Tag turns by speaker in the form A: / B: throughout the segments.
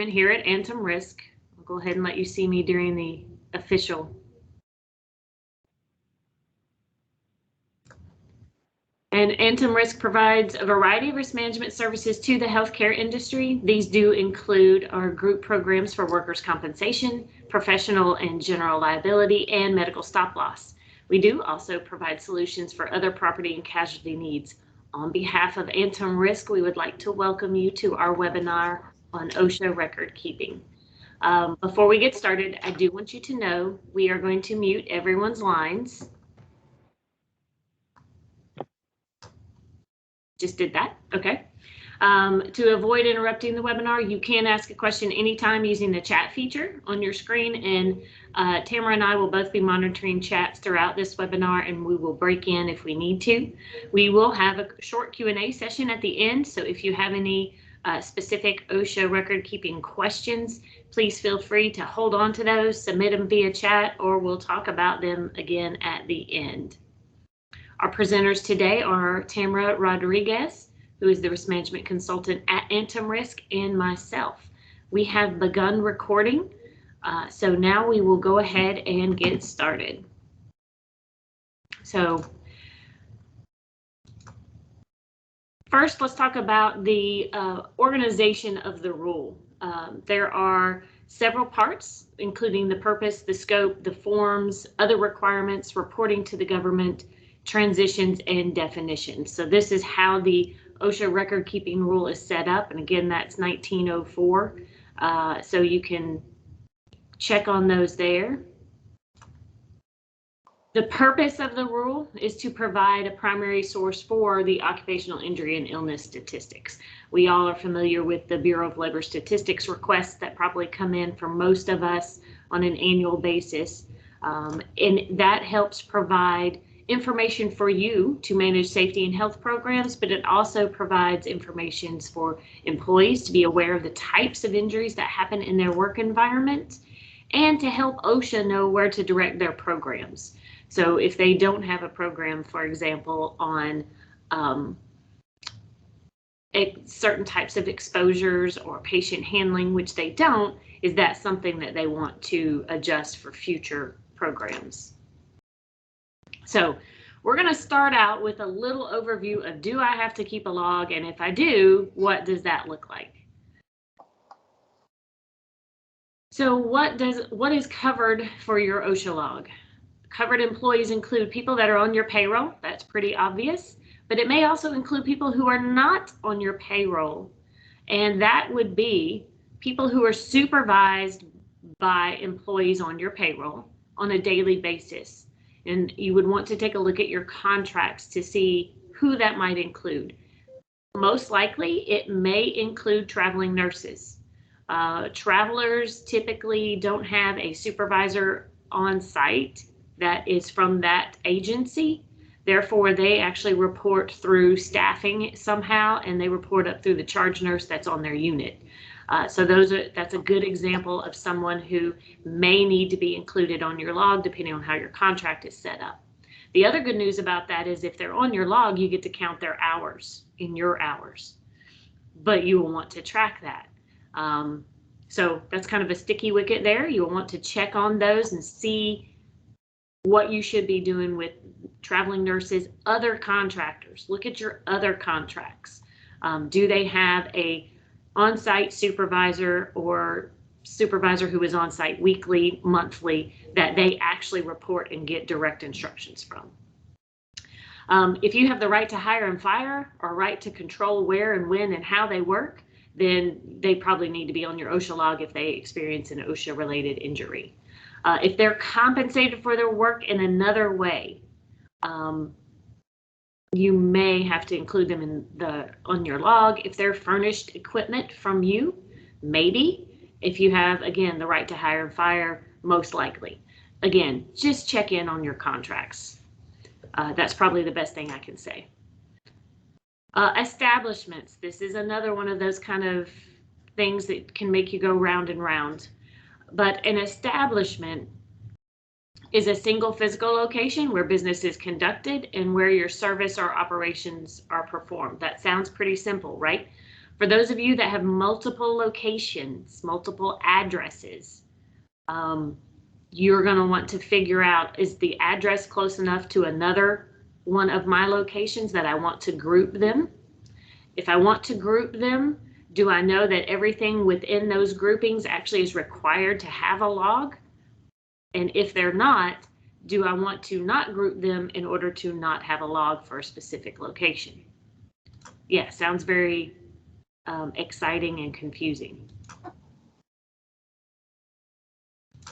A: here at Antum Risk. I'll go ahead and let you see me during the official. And Antum Risk provides a variety of risk management services to the healthcare industry. These do include our group programs for workers' compensation, professional and general liability, and medical stop loss. We do also provide solutions for other property and casualty needs. On behalf of Antum Risk, we would like to welcome you to our webinar on OSHA record keeping. Before we get started, I do want you to know we are going to mute everyone's lines. Just did that, okay. To avoid interrupting the webinar, you can ask a question anytime using the chat feature on your screen, and Tamara and I will both be monitoring chats throughout this webinar, and we will break in if we need to. We will have a short Q&A session at the end, so if you have any specific OSHA record keeping questions, please feel free to hold on to those, submit them via chat, or we'll talk about them again at the end. Our presenters today are Tamara Rodriguez, who is the risk management consultant at Antum Risk, and myself. We have begun recording, so now we will go ahead and get started. So first, let's talk about the organization of the rule. There are several parts, including the purpose, the scope, the forms, other requirements, reporting to the government, transitions, and definitions. So this is how the OSHA record keeping rule is set up. And again, that's 1904. So you can check on those there. The purpose of the rule is to provide a primary source for the occupational injury and illness statistics. We all are familiar with the Bureau of Labor Statistics requests that probably come in for most of us on an annual basis. And that helps provide information for you to manage safety and health programs, but it also provides information for employees to be aware of the types of injuries that happen in their work environment, and to help OSHA know where to direct their programs. So if they don't have a program, for example, on certain types of exposures or patient handling, which they don't, is that something that they want to adjust for future programs? So we're going to start out with a little overview of, do I have to keep a log? And if I do, what does that look like? So what is covered for your OSHA log? Covered employees include people that are on your payroll. That's pretty obvious, but it may also include people who are not on your payroll. And that would be people who are supervised by employees on your payroll on a daily basis. And you would want to take a look at your contracts to see who that might include. Most likely, it may include traveling nurses. Travelers typically don't have a supervisor on site that is from that agency. Therefore, they actually report through staffing somehow, and they report up through the charge nurse that's on their unit. So that's a good example of someone who may need to be included on your log, depending on how your contract is set up. The other good news about that is if they're on your log, you get to count their hours in your hours, but you will want to track that. So that's kind of a sticky wicket there. You'll want to check on those and see what you should be doing with traveling nurses, other contractors. Look at your other contracts. Do they have a on-site supervisor or supervisor who is on-site weekly, monthly, that they actually report and get direct instructions from? If you have the right to hire and fire or right to control where and when and how they work, then they probably need to be on your OSHA log if they experience an OSHA related injury. If they're compensated for their work in another way, you may have to include them on your log. If they're furnished equipment from you, maybe. If you have, again, the right to hire and fire, most likely. Again, just check in on your contracts. That's probably the best thing I can say. Establishments. This is another one of those kind of things that can make you go round and round. But an establishment is a single physical location where business is conducted and where your service or operations are performed. That sounds pretty simple, right? For those of you that have multiple locations, multiple addresses, you're going to want to figure out, is the address close enough to another one of my locations that I want to group them? If I want to group them, do I know that everything within those groupings actually is required to have a log? And if they're not, do I want to not group them in order to not have a log for a specific location? Yeah, sounds very exciting and confusing.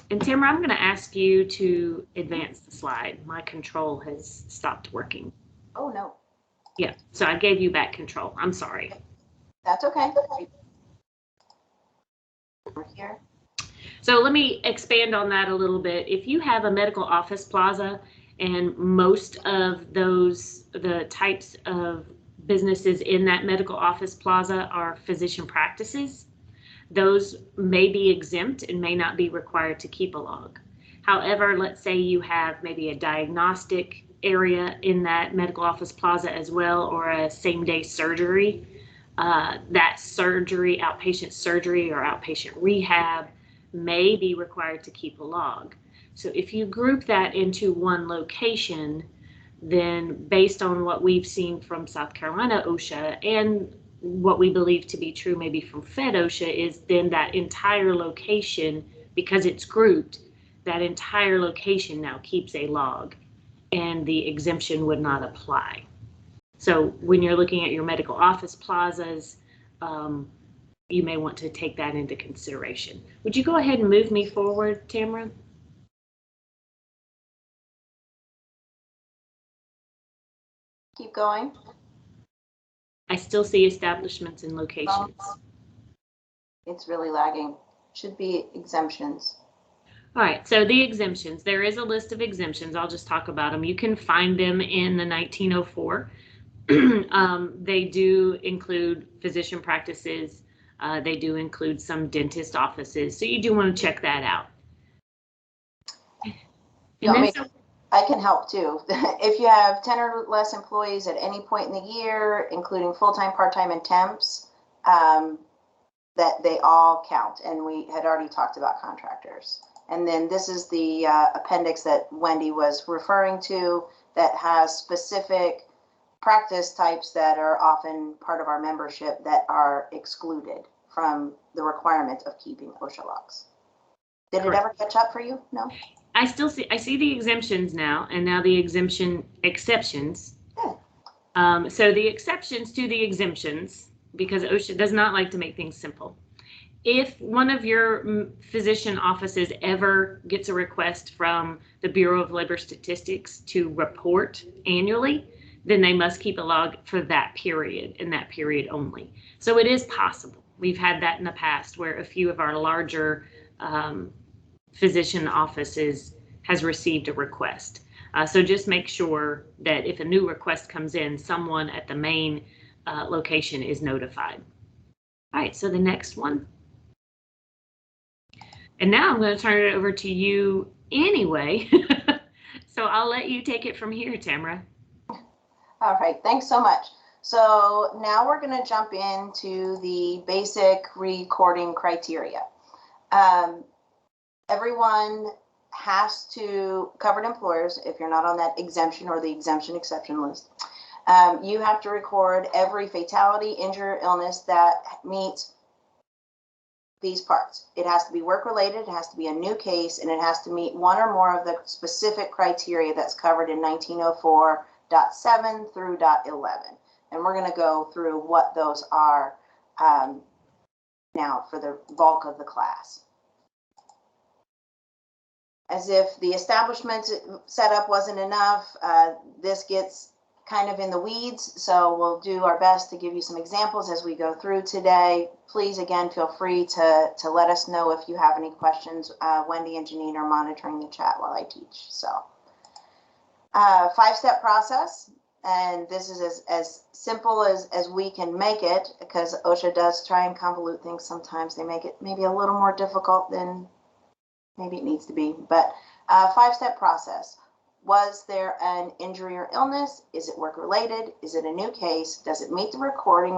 A: And Tamara, I'm going to ask you to advance the slide. My control has stopped working.
B: Oh, no.
A: Yeah, so I gave you back control. I'm sorry.
B: That's okay. We're here.
A: So let me expand on that a little bit. If you have a medical office plaza and most of the types of businesses in that medical office plaza are physician practices, those may be exempt and may not be required to keep a log. However, let's say you have maybe a diagnostic area in that medical office plaza as well, or a same-day surgery. That surgery, outpatient surgery or outpatient rehab, may be required to keep a log. So if you group that into one location, then based on what we've seen from South Carolina OSHA and what we believe to be true maybe from Fed OSHA, is then that entire location, because it's grouped, that entire location now keeps a log and the exemption would not apply. So when you're looking at your medical office plazas, you may want to take that into consideration. Would you go ahead and move me forward, Tamara?
B: Keep going.
A: I still see establishments and locations.
B: It's really lagging. Should be exemptions.
A: All right, so the exemptions, there is a list of exemptions. I'll just talk about them. You can find them in the 1904. They do include physician practices. They do include some dentist offices. So you do want to check that out.
B: I can help too. If you have 10 or less employees at any point in the year, including full-time, part-time, and temps, that they all count. And we had already talked about contractors. And then this is the appendix that Wendy was referring to that has specific practice types that are often part of our membership that are excluded from the requirement of keeping OSHA logs. Did it ever catch up for you? No?
A: I see the exemptions now, and now the exemption exceptions.
B: Yeah.
A: So the exceptions to the exemptions, because OSHA does not like to make things simple. If one of your physician offices ever gets a request from the Bureau of Labor Statistics to report annually, then they must keep a log for that period and that period only. So it is possible. We've had that in the past where a few of our larger physician offices has received a request. So just make sure that if a new request comes in, someone at the main location is notified. All right, so the next one. And now I'm going to turn it over to you anyway. So I'll let you take it from here, Tamara.
B: All right, thanks so much. So now we're going to jump into the basic recording criteria. Everyone has to, covered employers, if you're not on that exemption or the exemption exception list, you have to record every fatality, injury, or illness that meets these parts. It has to be work-related, it has to be a new case, and it has to meet one or more of the specific criteria that's covered in 1904.7 through .11. And we're going to go through what those are now for the bulk of the class. As if the establishment setup wasn't enough, this gets kind of in the weeds, so we'll do our best to give you some examples as we go through today. Please, again, feel free to let us know if you have any questions. Wendy and Janine are monitoring the chat while I teach. So, five-step process, and this is as simple as we can make it, because OSHA does try and convolute things sometimes. They make it maybe a little more difficult than maybe it needs to be, but five-step process. Was there an injury or illness? Is it work-related? Is it a new case? Does it meet the recording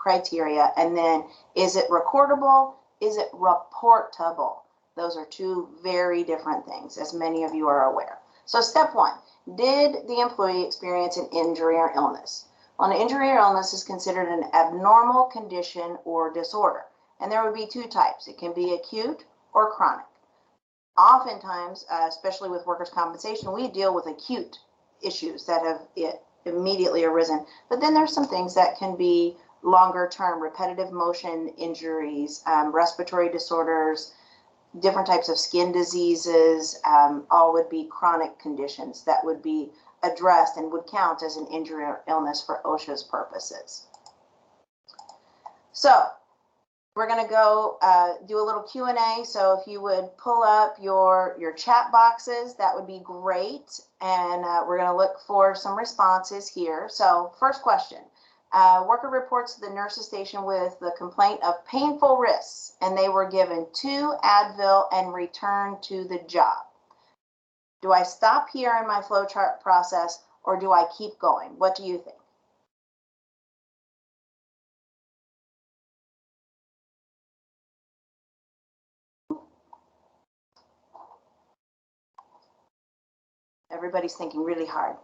B: criteria. And then, is it recordable? Is it reportable? Those are two very different things, as many of you are aware. So step one, did the employee experience an injury or illness? Well, an injury or illness is considered an abnormal condition or disorder. And there would be two types. It can be acute or chronic. Oftentimes, especially with workers' compensation, we deal with acute issues that have immediately arisen. But then there's some things that can be longer term, repetitive motion injuries, respiratory disorders, different types of skin diseases, all would be chronic conditions that would be addressed and would count as an injury or illness for OSHA's purposes. So we're going to go do a little Q&A. So if you would pull up your chat boxes, that would be great. And we're going to look for some responses here. So first question. Worker reports to the nurse's station with the complaint of painful wrists, and they were given 2 Advil and returned to the job. Do I stop here in my flowchart process, or do I keep going? What do you think? Everybody's thinking really hard.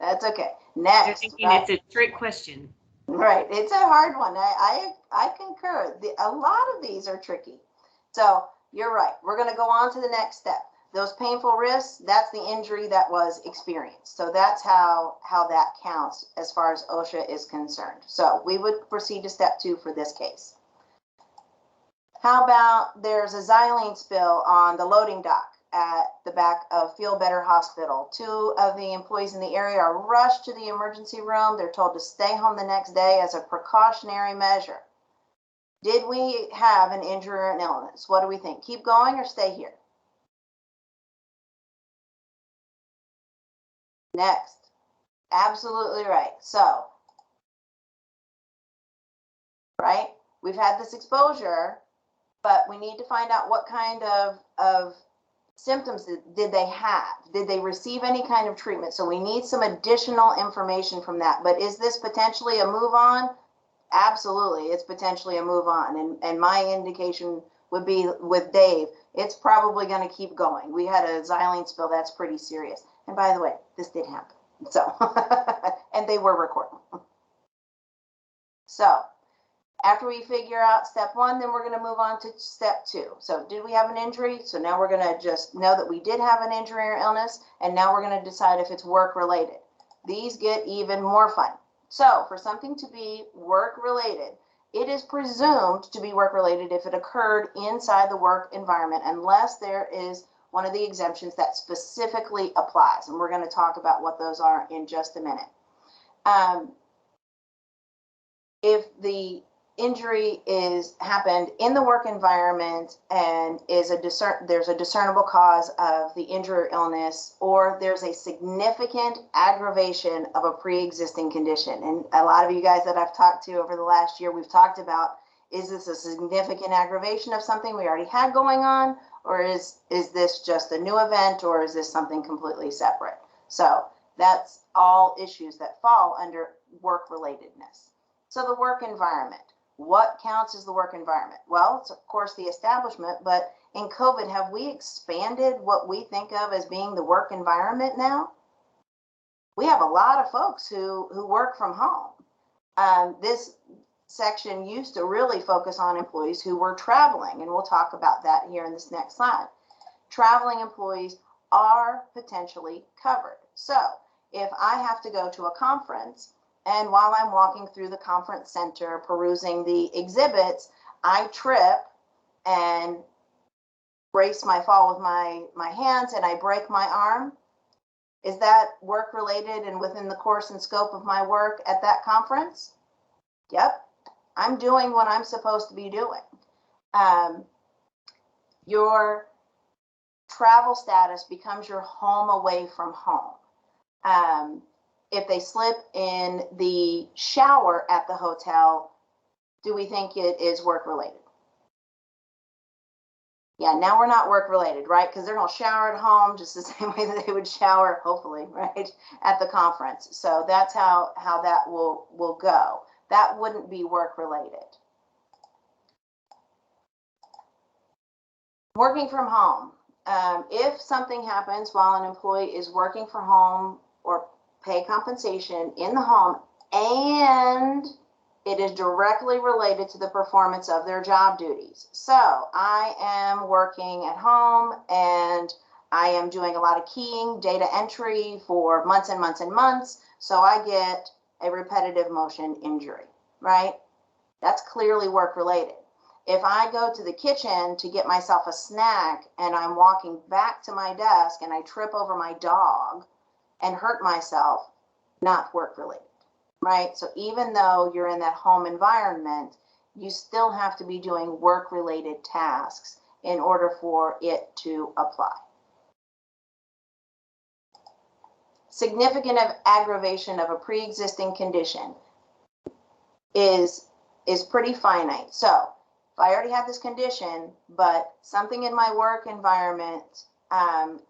B: That's okay. Next.
A: They're thinking right? It's a trick question.
B: Right. It's a hard one. I concur. A lot of these are tricky. So you're right. We're going to go on to the next step. Those painful wrists, that's the injury that was experienced. So that's how that counts as far as OSHA is concerned. So we would proceed to step 2 for this case. How about there's a xylene spill on the loading dock at the back of Feel Better Hospital. 2 of the employees in the area are rushed to the emergency room. They're told to stay home the next day as a precautionary measure. Did we have an injury or an illness? What do we think? Keep going or stay here? Next. Absolutely right. So, right, we've had this exposure, but we need to find out what kind of symptoms did they have? Did they receive any kind of treatment? So we need some additional information from that. But is this potentially a move on? Absolutely, it's potentially a move on. And my indication would be with Dave, it's probably going to keep going. We had a xylene spill that's pretty serious. And by the way, this did happen. So, and they were recording. So, after we figure out step 1, then we're going to move on to step 2. So did we have an injury? So now we're going to just know that we did have an injury or illness, and now we're going to decide if it's work related. These get even more fun. So for something to be work related, it is presumed to be work related if it occurred inside the work environment, unless there is one of the exemptions that specifically applies. And we're going to talk about what those are in just a minute. If the injury happened in the work environment and there's a discernible cause of the injury or illness, or there's a significant aggravation of a pre-existing condition. And a lot of you guys that I've talked to over the last year, we've talked about, is this a significant aggravation of something we already had going on, or is this just a new event, or is this something completely separate? So that's all issues that fall under work relatedness. So the work environment. What counts as the work environment? Well, it's of course the establishment, but in COVID, have we expanded what we think of as being the work environment now? We have a lot of folks who work from home. This section used to really focus on employees who were traveling, and we'll talk about that here in this next slide. Traveling employees are potentially covered. So if I have to go to a conference, and while I'm walking through the conference center, perusing the exhibits, I trip and brace my fall with my hands and I break my arm. Is that work related and within the course and scope of my work at that conference? Yep, I'm doing what I'm supposed to be doing. Your travel status becomes your home away from home. If they slip in the shower at the hotel, do we think it is work related? Yeah, now we're not work related, right? Because they're going to shower at home just the same way that they would shower, hopefully, right, at the conference. So that's how that will go. That wouldn't be work related. Working from home. If something happens while an employee is working from home or pay compensation in the home and it is directly related to the performance of their job duties. So I am working at home and I am doing a lot of keying, data entry for months and months and months. So I get a repetitive motion injury, right? That's clearly work related. If I go to the kitchen to get myself a snack and I'm walking back to my desk and I trip over my dog and hurt myself, not work related. Right? So even though you're in that home environment, you still have to be doing work-related tasks in order for it to apply. Significant aggravation of a pre-existing condition is pretty finite. So if I already have this condition, but something in my work environment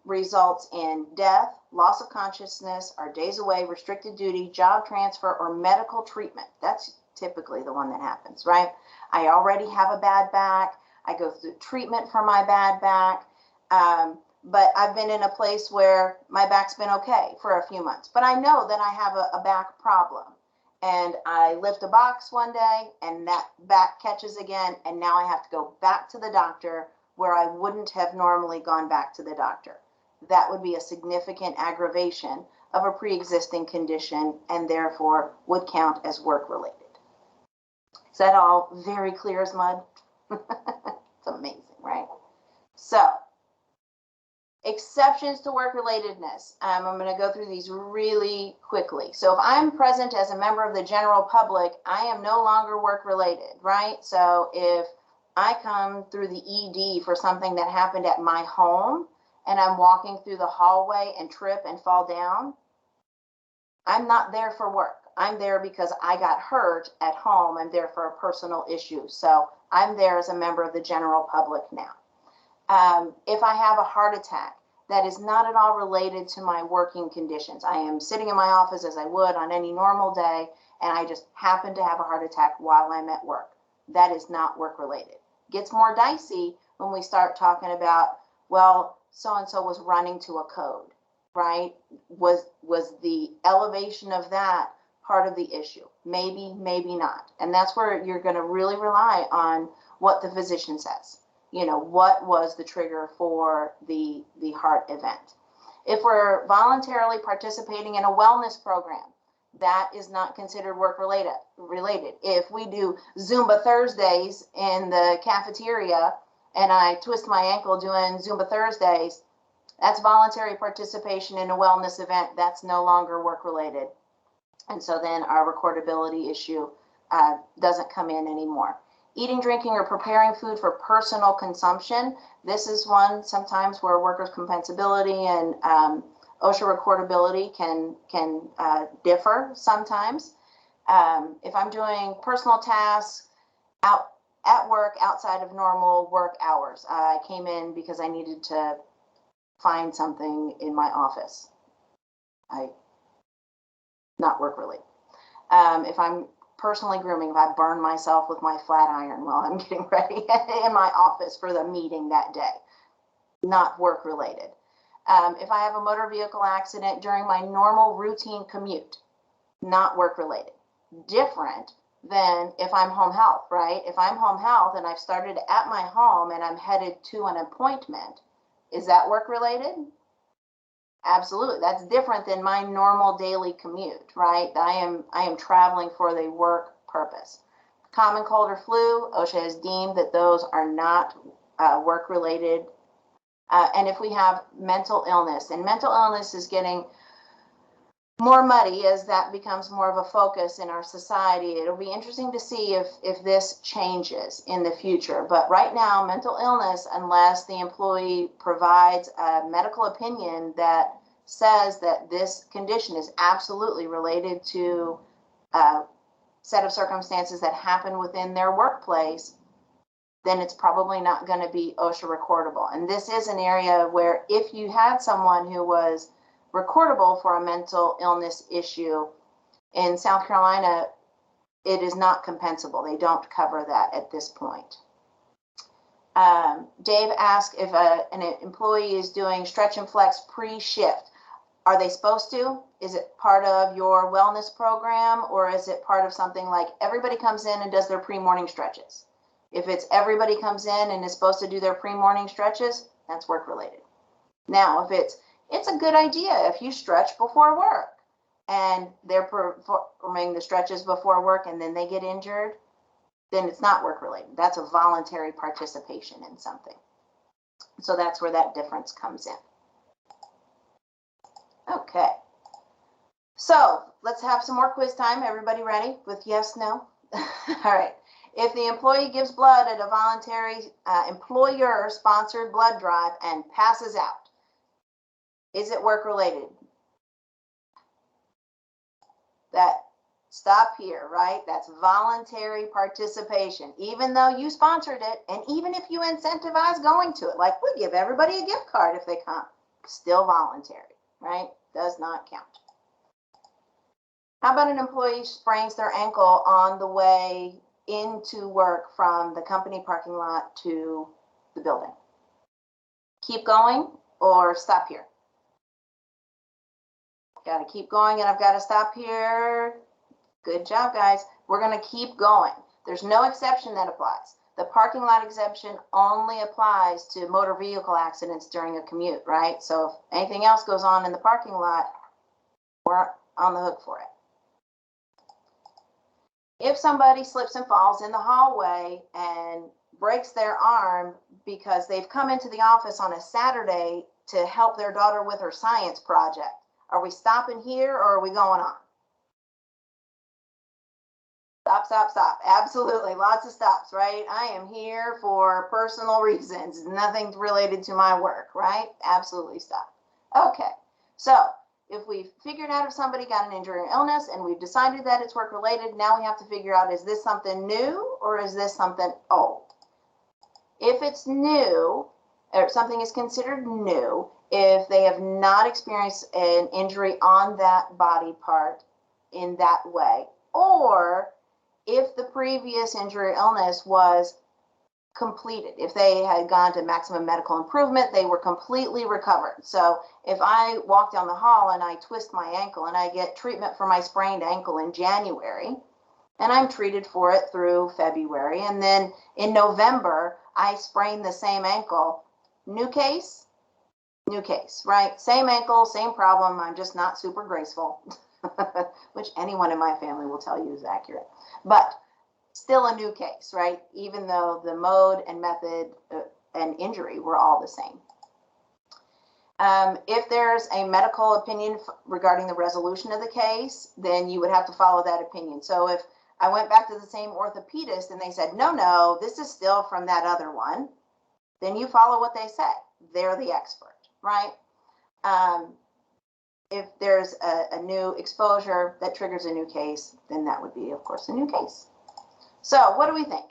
B: results in death, loss of consciousness, or days away, restricted duty, job transfer, or medical treatment. That's typically the one that happens, right? I already have a bad back. I go through treatment for my bad back. But I've been in a place where my back's been okay for a few months. But I know that I have a back problem. And I lift a box one day and that back catches again. And now I have to go back to the doctor where I wouldn't have normally gone back to the doctor. That would be a significant aggravation of a pre-existing condition and therefore would count as work-related. Is that all very clear as mud? It's amazing, right? So, exceptions to work-relatedness. I'm going to go through these really quickly. So if I'm present as a member of the general public, I am no longer work-related, right? So if I come through the ED for something that happened at my home and I'm walking through the hallway and trip and fall down, I'm not there for work. I'm there because I got hurt at home. I'm there for a personal issue. So I'm there as a member of the general public now. If I have a heart attack, that is not at all related to my working conditions. I am sitting in my office as I would on any normal day, and I just happen to have a heart attack while I'm at work. That is not work-related. Gets more dicey when we start talking about, well, so-and-so was running to a code, right? Was the elevation of that part of the issue? Maybe, maybe not. And that's where you're going to really rely on what the physician says. You know, what was the trigger for the heart event? If we're voluntarily participating in a wellness program, that is not considered work related. If we do Zumba Thursdays in the cafeteria and I twist my ankle doing Zumba Thursdays, that's voluntary participation in a wellness event. That's no longer work related. And so then our recordability issue doesn't come in anymore. Eating, drinking, or preparing food for personal consumption. This is one sometimes where workers' compensability and OSHA recordability can differ sometimes. If I'm doing personal tasks out at work outside of normal work hours, I came in because I needed to find something in my office. Not work related. If I'm personally grooming, if I burn myself with my flat iron while I'm getting ready in my office for the meeting that day, not work related. If I have a motor vehicle accident during my normal routine commute, not work related. Different than if I'm home health, right? If I'm home health and I've started at my home and I'm headed to an appointment, is that work related? Absolutely. That's different than my normal daily commute, right? I am traveling for the work purpose. Common cold or flu, OSHA has deemed that those are not work related. And if we have mental illness, and mental illness is getting more muddy as that becomes more of a focus in our society. It'll be interesting to see if this changes in the future. But right now, mental illness, unless the employee provides a medical opinion that says that this condition is absolutely related to a set of circumstances that happen within their workplace, then it's probably not going to be OSHA recordable. And this is an area where if you had someone who was recordable for a mental illness issue, in South Carolina, it is not compensable. They don't cover that at this point. Dave asked if an employee is doing stretch and flex pre-shift. Are they supposed to? Is it part of your wellness program, or is it part of something like everybody comes in and does their pre-morning stretches? If it's everybody comes in and is supposed to do their pre-morning stretches, that's work related. Now, if it's a good idea if you stretch before work and they're performing the stretches before work and then they get injured, then it's not work related. That's a voluntary participation in something. So that's where that difference comes in. Okay. So let's have some more quiz time. Everybody ready with yes, no? All right. If the employee gives blood at a voluntary employer-sponsored blood drive and passes out, is it work-related? Stop here, right? That's voluntary participation. Even though you sponsored it, and even if you incentivize going to it, like we give everybody a gift card if they come, still voluntary, right? Does not count. How about an employee sprains their ankle on the way into work from the company parking lot to the building? Keep going or stop here? Got to keep going, and I've got to stop here. Good job, guys. We're going to keep going. There's no exception that applies. The parking lot exemption only applies to motor vehicle accidents during a commute, right? So if anything else goes on in the parking lot, we're on the hook for it. If somebody slips and falls in the hallway and breaks their arm because they've come into the office on a Saturday to help their daughter with her science project, are we stopping here or are we going on? Stop, stop, stop. Absolutely. Lots of stops, right? I am here for personal reasons. Nothing related to my work, right? Absolutely stop. Okay. So if we've figured out if somebody got an injury or illness and we've decided that it's work related, now we have to figure out, is this something new or is this something old? If it's new, or something is considered new, if they have not experienced an injury on that body part in that way, or if the previous injury or illness was completed, if they had gone to maximum medical improvement, they were completely recovered. So if I walk down the hall and I twist my ankle and I get treatment for my sprained ankle in January, and I'm treated for it through February, and then in November, I sprain the same ankle, new case, right? Same ankle, same problem. I'm just not super graceful, which anyone in my family will tell you is accurate. But still a new case, right? Even though the mode and method and injury were all the same. If there's a medical opinion regarding the resolution of the case, then you would have to follow that opinion. So if I went back to the same orthopedist and they said, no, this is still from that other one, then you follow what they say. They're the expert, right? If there's a new exposure that triggers a new case, then that would be, of course, a new case. So what do we think?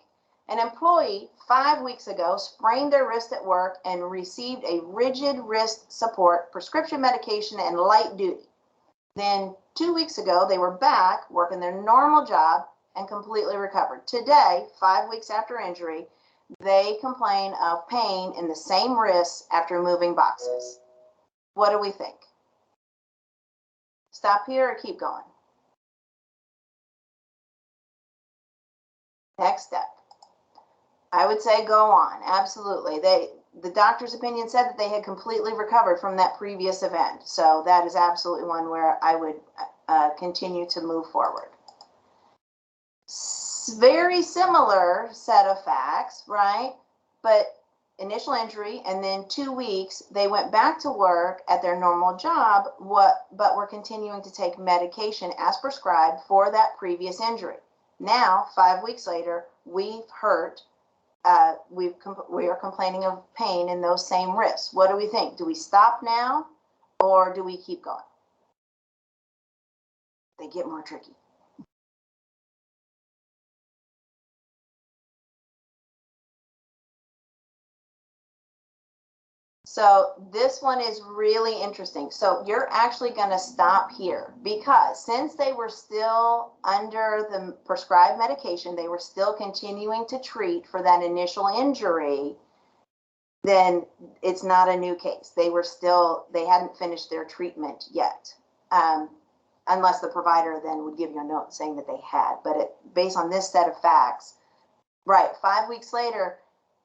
B: An employee 5 weeks ago sprained their wrist at work and received a rigid wrist support, prescription medication, and light duty. Then 2 weeks ago, they were back working their normal job and completely recovered. Today, 5 weeks after injury, they complain of pain in the same wrist after moving boxes. What do we think? Stop here or keep going? Next step. I would say go on. Absolutely. The doctor's opinion said that they had completely recovered from that previous event. So that is absolutely one where I would continue to move forward. Very similar set of facts, right? But initial injury, and then 2 weeks, they went back to work at their normal job, but were continuing to take medication as prescribed for that previous injury. Now, 5 weeks later, we are complaining of pain in those same wrists. What do we think? Do we stop now or do we keep going? They get more tricky. So this one is really interesting. So you're actually going to stop here because since they were still under the prescribed medication, they were still continuing to treat for that initial injury, then it's not a new case. They hadn't finished their treatment yet. Unless the provider then would give you a note saying that they had. But based on this set of facts, right, 5 weeks later,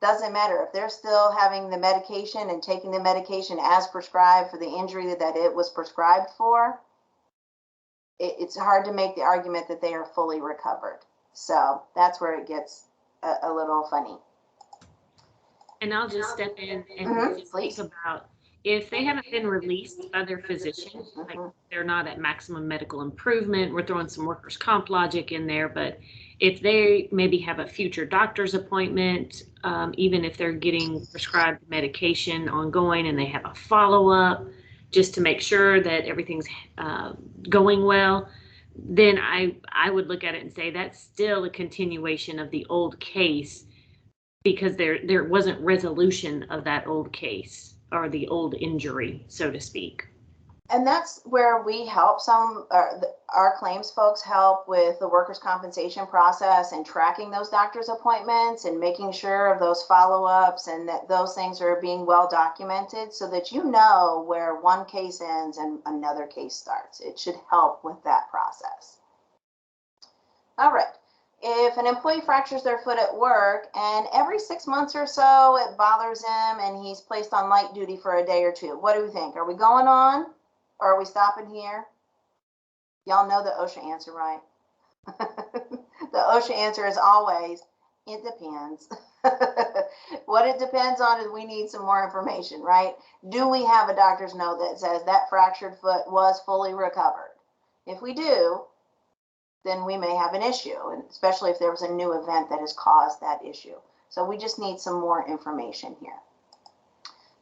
B: doesn't matter. If they're still having the medication and taking the medication as prescribed for the injury that it was prescribed for, it's hard to make the argument that they are fully recovered. So that's where it gets a little funny.
A: And I'll just step in and think about if they haven't been released by their physician, like they're not at maximum medical improvement, we're throwing some workers' comp logic in there, but if they maybe have a future doctor's appointment, even if they're getting prescribed medication ongoing and they have a follow-up just to make sure that everything's going well, then I would look at it and say that's still a continuation of the old case because there wasn't resolution of that old case or the old injury, so to speak.
B: And that's where we help our claims folks help with the workers' compensation process and tracking those doctor's appointments and making sure of those follow-ups and that those things are being well documented so that you know where one case ends and another case starts. It should help with that process. All right. If an employee fractures their foot at work and every 6 months or so it bothers him and he's placed on light duty for a day or two, what do we think? Are we going on or are we stopping here? Y'all know the OSHA answer, right? The OSHA answer is always, it depends. What it depends on is we need some more information, right? Do we have a doctor's note that says that fractured foot was fully recovered? If we do, then we may have an issue, and especially if there was a new event that has caused that issue. So we just need some more information here.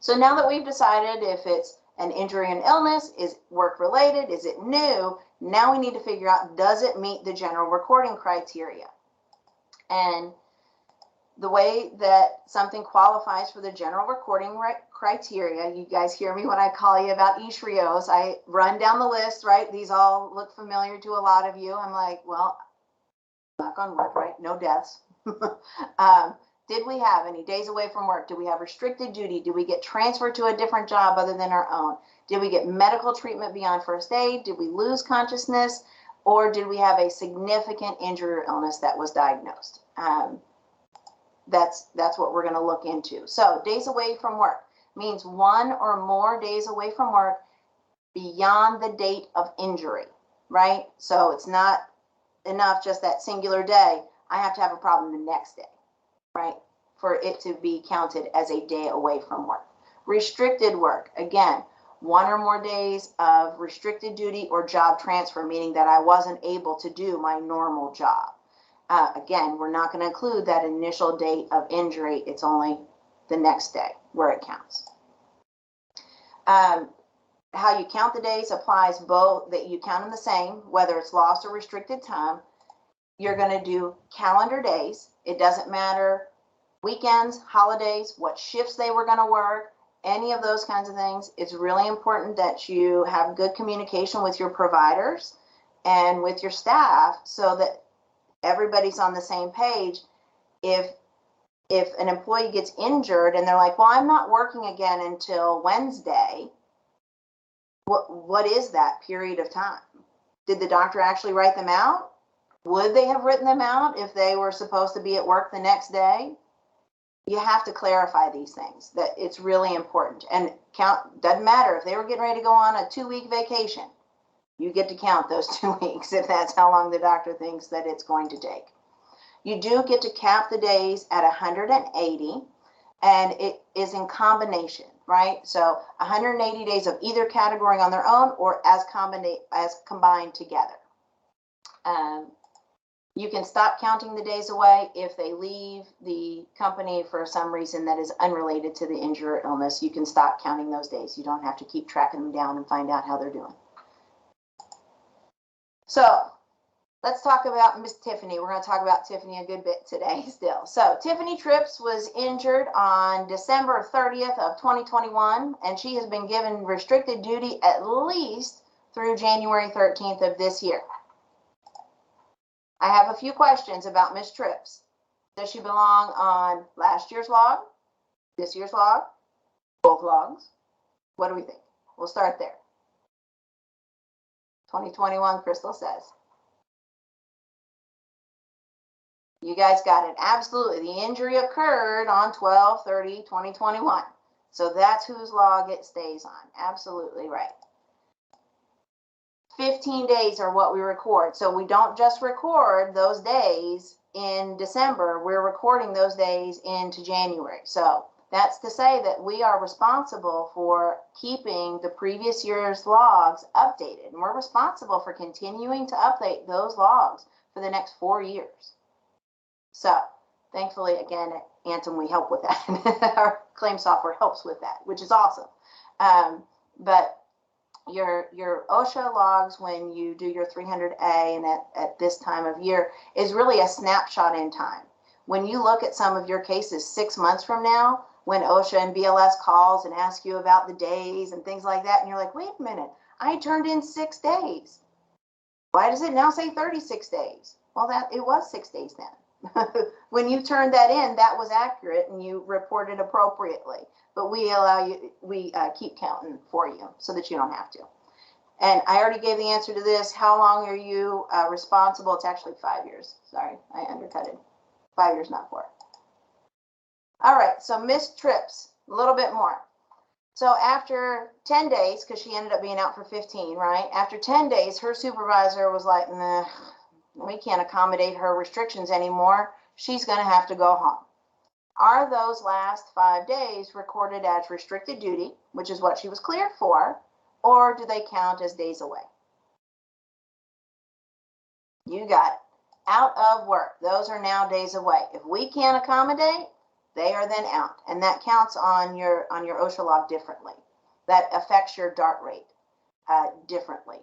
B: So now that we've decided if it's an injury and illness, is work related, is it new, now we need to figure out, does it meet the general recording criteria? And the way that something qualifies for the general recording criteria, you guys hear me when I call you about ESHRIOs, I run down the list, right? These all look familiar to a lot of you. I'm like, well, knock on wood, right? No deaths. Did we have any days away from work? Did we have restricted duty? Did we get transferred to a different job other than our own? Did we get medical treatment beyond first aid? Did we lose consciousness? Or did we have a significant injury or illness that was diagnosed? That's what we're going to look into. So days away from work means 1 or more days away from work beyond the date of injury, right? So it's not enough just that singular day. I have to have a problem the next day, right? For it to be counted as a day away from work. Restricted work, again, 1 or more days of restricted duty or job transfer, meaning that I wasn't able to do my normal job. Again, we're not going to include that initial date of injury. It's only the next day where it counts. How you count the days applies both, that you count them the same, whether it's lost or restricted time. You're going to do calendar days. It doesn't matter weekends, holidays, what shifts they were going to work, any of those kinds of things. It's really important that you have good communication with your providers and with your staff so that everybody's on the same page. If an employee gets injured and they're like, well, I'm not working again until Wednesday, what is that period of time? Did the doctor actually write them out? Would they have written them out if they were supposed to be at work the next day? You have to clarify these things, that it's really important. And count, doesn't matter if they were getting ready to go on a 2-week vacation. You get to count those 2 weeks if that's how long the doctor thinks that it's going to take. You do get to cap the days at 180, and it is in combination, right? So 180 days of either category on their own or as combined together. You can stop counting the days away if they leave the company for some reason that is unrelated to the injury or illness. You can stop counting those days. You don't have to keep tracking them down and find out how they're doing. So Let's talk about Miss Tiffany. We're going to talk about Tiffany a good bit today still. So Tiffany Trips was injured on December 30th of 2021, and she has been given restricted duty at least through January 13th of this year. I have a few questions about Miss Trips. Does she belong on last year's log, this year's log, both logs? What do we think? We'll start there. 2021, Crystal says. You guys got it. Absolutely. The injury occurred on 12/30/2021. So that's whose log it stays on. Absolutely right. 15 days are what we record. So we don't just record those days in December. We're recording those days into January. So that's to say that we are responsible for keeping the previous year's logs updated. And we're responsible for continuing to update those logs for the next 4 years. So thankfully, again, at Anthem, we help with that. Our claim software helps with that, which is awesome. But your OSHA logs, when you do your 300A and at this time of year, is really a snapshot in time. When you look at some of your cases 6 months from now, when OSHA and BLS calls and ask you about the days and things like that, and you're like, wait a minute, I turned in 6 days. Why does it now say 36 days? Well, it was 6 days then. When you turned that in, that was accurate and you reported appropriately. But we keep counting for you so that you don't have to. And I already gave the answer to this. How long are you responsible? It's actually 5 years. Sorry, I undercut it. 5 years, not 4. All right, so missed trips, a little bit more. So after 10 days, because she ended up being out for 15, right? After 10 days, her supervisor was like, nah, we can't accommodate her restrictions anymore. She's going to have to go home. Are those last 5 days recorded as restricted duty, which is what she was cleared for, or do they count as days away? You got it. Out of work. Those are now days away. If we can't accommodate, they are then out. And that counts on your OSHA log differently. That affects your DART rate differently.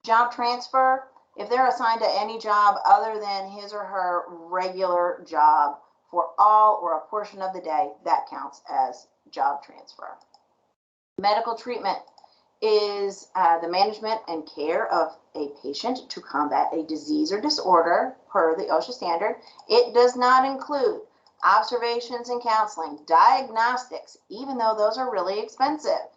B: Job transfer. If they're assigned to any job other than his or her regular job for all or a portion of the day, that counts as job transfer. Medical treatment is the management and care of a patient to combat a disease or disorder per the OSHA standard. It does not include observations and counseling, diagnostics, even though those are really expensive.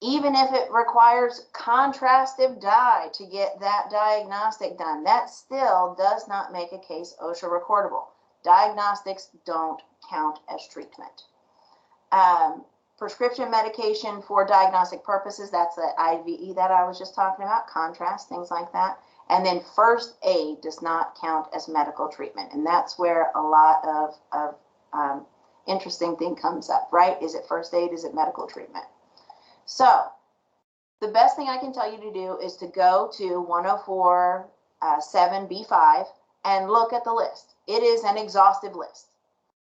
B: Even if it requires contrastive dye to get that diagnostic done, that still does not make a case OSHA recordable. Diagnostics don't count as treatment. Prescription medication for diagnostic purposes, that's the IVE that I was just talking about, contrast, things like that. And then first aid does not count as medical treatment. And that's where a lot of interesting thing comes up, right? Is it first aid? Is it medical treatment? So the best thing I can tell you to do is to go to 104.7B5 and look at the list. It is an exhaustive list.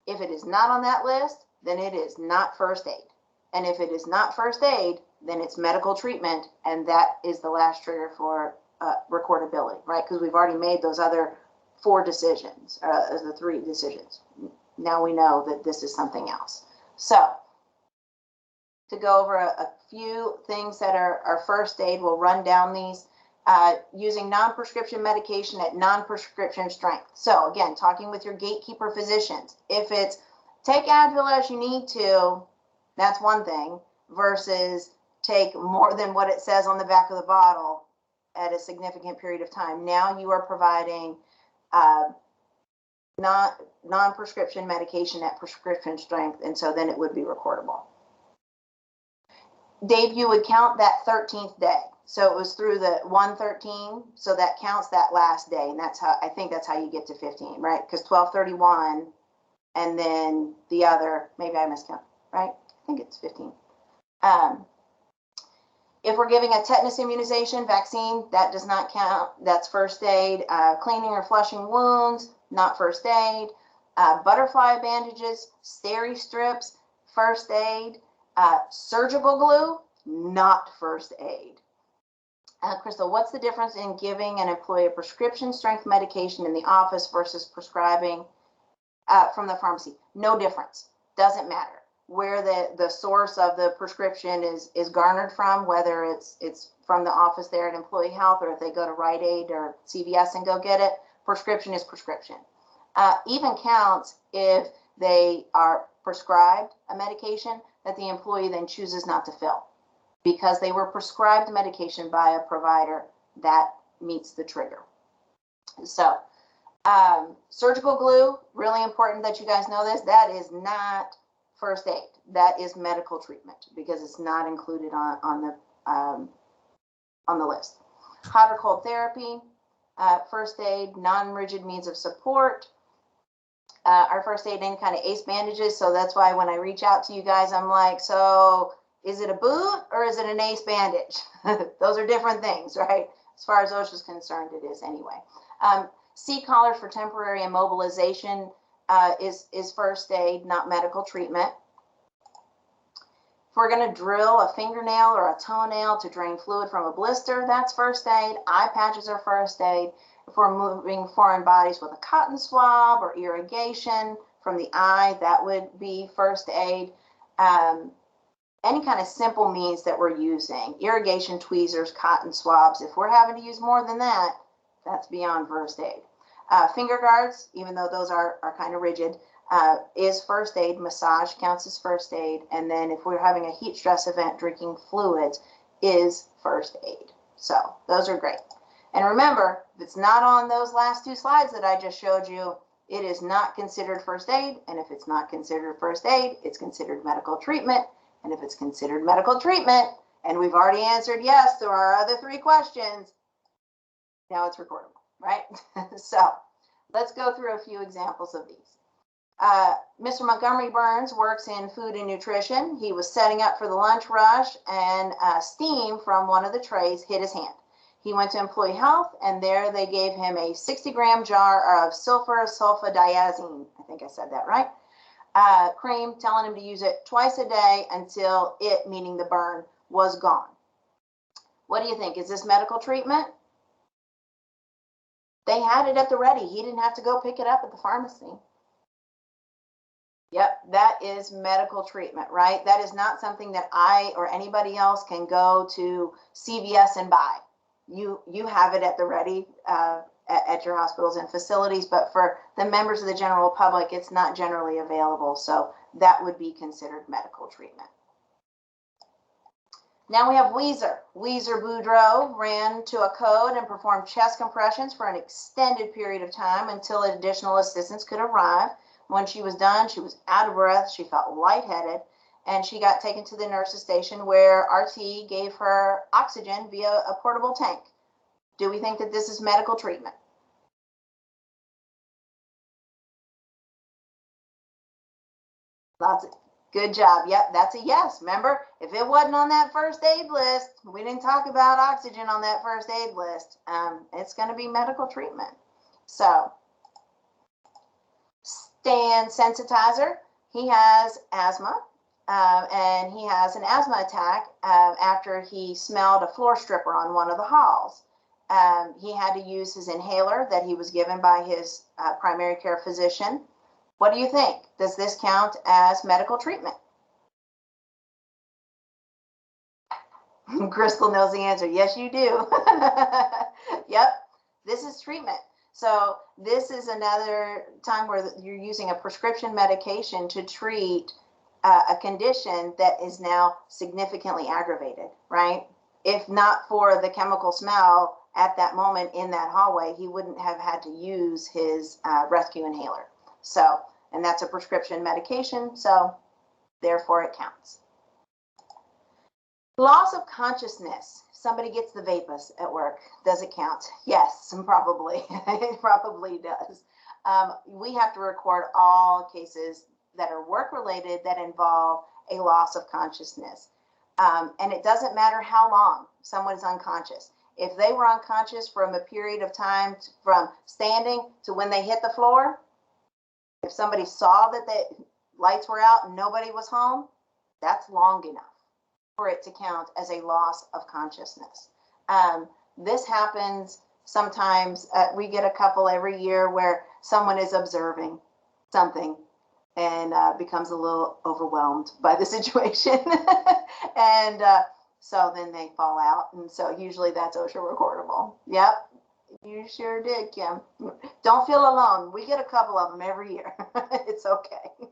B: If it is not on that list, then it is not first aid. And if it is not first aid, then it's medical treatment, and that is the last trigger for recordability, right? Because we've already made those other 4 decisions, the 3 decisions. Now we know that this is something else. So to go over a few things that are first aid, we'll run down these. Using non-prescription medication at non-prescription strength. So again, talking with your gatekeeper physicians. If it's take Advil as you need to, that's one thing, versus take more than what it says on the back of the bottle at a significant period of time. Now you are providing non-prescription medication at prescription strength, and so then it would be recordable. Dave, you would count that 13th day. So it was through the 113, so that counts that last day, and that's how, I think that's how you get to 15, right? Because 12/31, and then the other, maybe I miscount, right? I think it's 15. If we're giving a tetanus immunization vaccine, that does not count. That's first aid. Cleaning or flushing wounds, not first aid. Butterfly bandages, steri strips, first aid. Surgical glue, not first aid. Crystal, what's the difference in giving an employee a prescription strength medication in the office versus prescribing from the pharmacy? No difference. Doesn't matter where the source of the prescription is garnered from, whether it's from the office there at Employee Health, or if they go to Rite Aid or CVS and go get it. Prescription is prescription. Even counts if they are prescribed a medication that the employee then chooses not to fill. Because they were prescribed medication by a provider, that meets the trigger. So surgical glue, really important that you guys know this. That is not first aid. That is medical treatment because it's not included on the list. Hot or cold therapy, first aid, non-rigid means of support. Our first aid, any kind of ACE bandages. So that's why when I reach out to you guys, I'm like, so is it a boot or is it an ACE bandage? Those are different things, right? As far as OSHA is concerned, it is anyway. C-collars for temporary immobilization is first aid, not medical treatment. If we're going to drill a fingernail or a toenail to drain fluid from a blister, that's first aid. Eye patches are first aid. If we're moving foreign bodies with a cotton swab or irrigation from the eye, that would be first aid. Any kind of simple means that we're using, irrigation, tweezers, cotton swabs. If we're having to use more than that, that's beyond first aid. Finger guards, even though those are kind of rigid, is first aid. Massage counts as first aid. And then if we're having a heat stress event, drinking fluids is first aid. So those are great. And remember, if it's not on those last two slides that I just showed you, it is not considered first aid. And if it's not considered first aid, it's considered medical treatment. And if it's considered medical treatment, and we've already answered yes to our other three questions, now it's recordable, right? So let's go through a few examples of these. Mr. Montgomery Burns works in food and nutrition. He was setting up for the lunch rush, and steam from one of the trays hit his hand. He went to Employee Health, and there they gave him a 60-gram jar of sulfur sulfadiazine. I think I said that right. Cream, telling him to use it twice a day until it, meaning the burn, was gone. What do you think? Is this medical treatment? They had it at the ready. He didn't have to go pick it up at the pharmacy. Yep, that is medical treatment, right? That is not something that I or anybody else can go to CVS and buy. You have it at the ready at your hospitals and facilities, but for the members of the general public, it's not generally available. So that would be considered medical treatment. Now we have Weezer. Weezer Boudreaux ran to a code and performed chest compressions for an extended period of time until additional assistance could arrive. When she was done, she was out of breath. She felt lightheaded, and she got taken to the nurse's station where RT gave her oxygen via a portable tank. Do we think that this is medical treatment? Lots of good job. Yep, that's a yes. Remember, if it wasn't on that first aid list, we didn't talk about oxygen on that first aid list. It's going to be medical treatment. So, Stan Sensitizer, he has asthma, and he has an asthma attack after he smelled a floor stripper on one of the halls. He had to use his inhaler that he was given by his primary care physician. What do you think? Does this count as medical treatment? Crystal knows the answer. Yes, you do. Yep, this is treatment. So this is another time where you're using a prescription medication to treat a condition that is now significantly aggravated, right? If not for the chemical smell at that moment in that hallway, he wouldn't have had to use his rescue inhaler. So, and that's a prescription medication, so therefore it counts. Loss of consciousness. Somebody gets the vapors at work. Does it count? Yes, probably. It probably does. We have to record all cases that are work-related that involve a loss of consciousness. And it doesn't matter how long someone is unconscious. If they were unconscious from a period of time from standing to when they hit the floor, if somebody saw that the lights were out and nobody was home, that's long enough for it to count as a loss of consciousness. This happens sometimes. We get a couple every year where someone is observing something and becomes a little overwhelmed by the situation. And so then they fall out. And so usually that's OSHA recordable. Yep, you sure did, Kim. Don't feel alone. We get a couple of them every year. It's okay.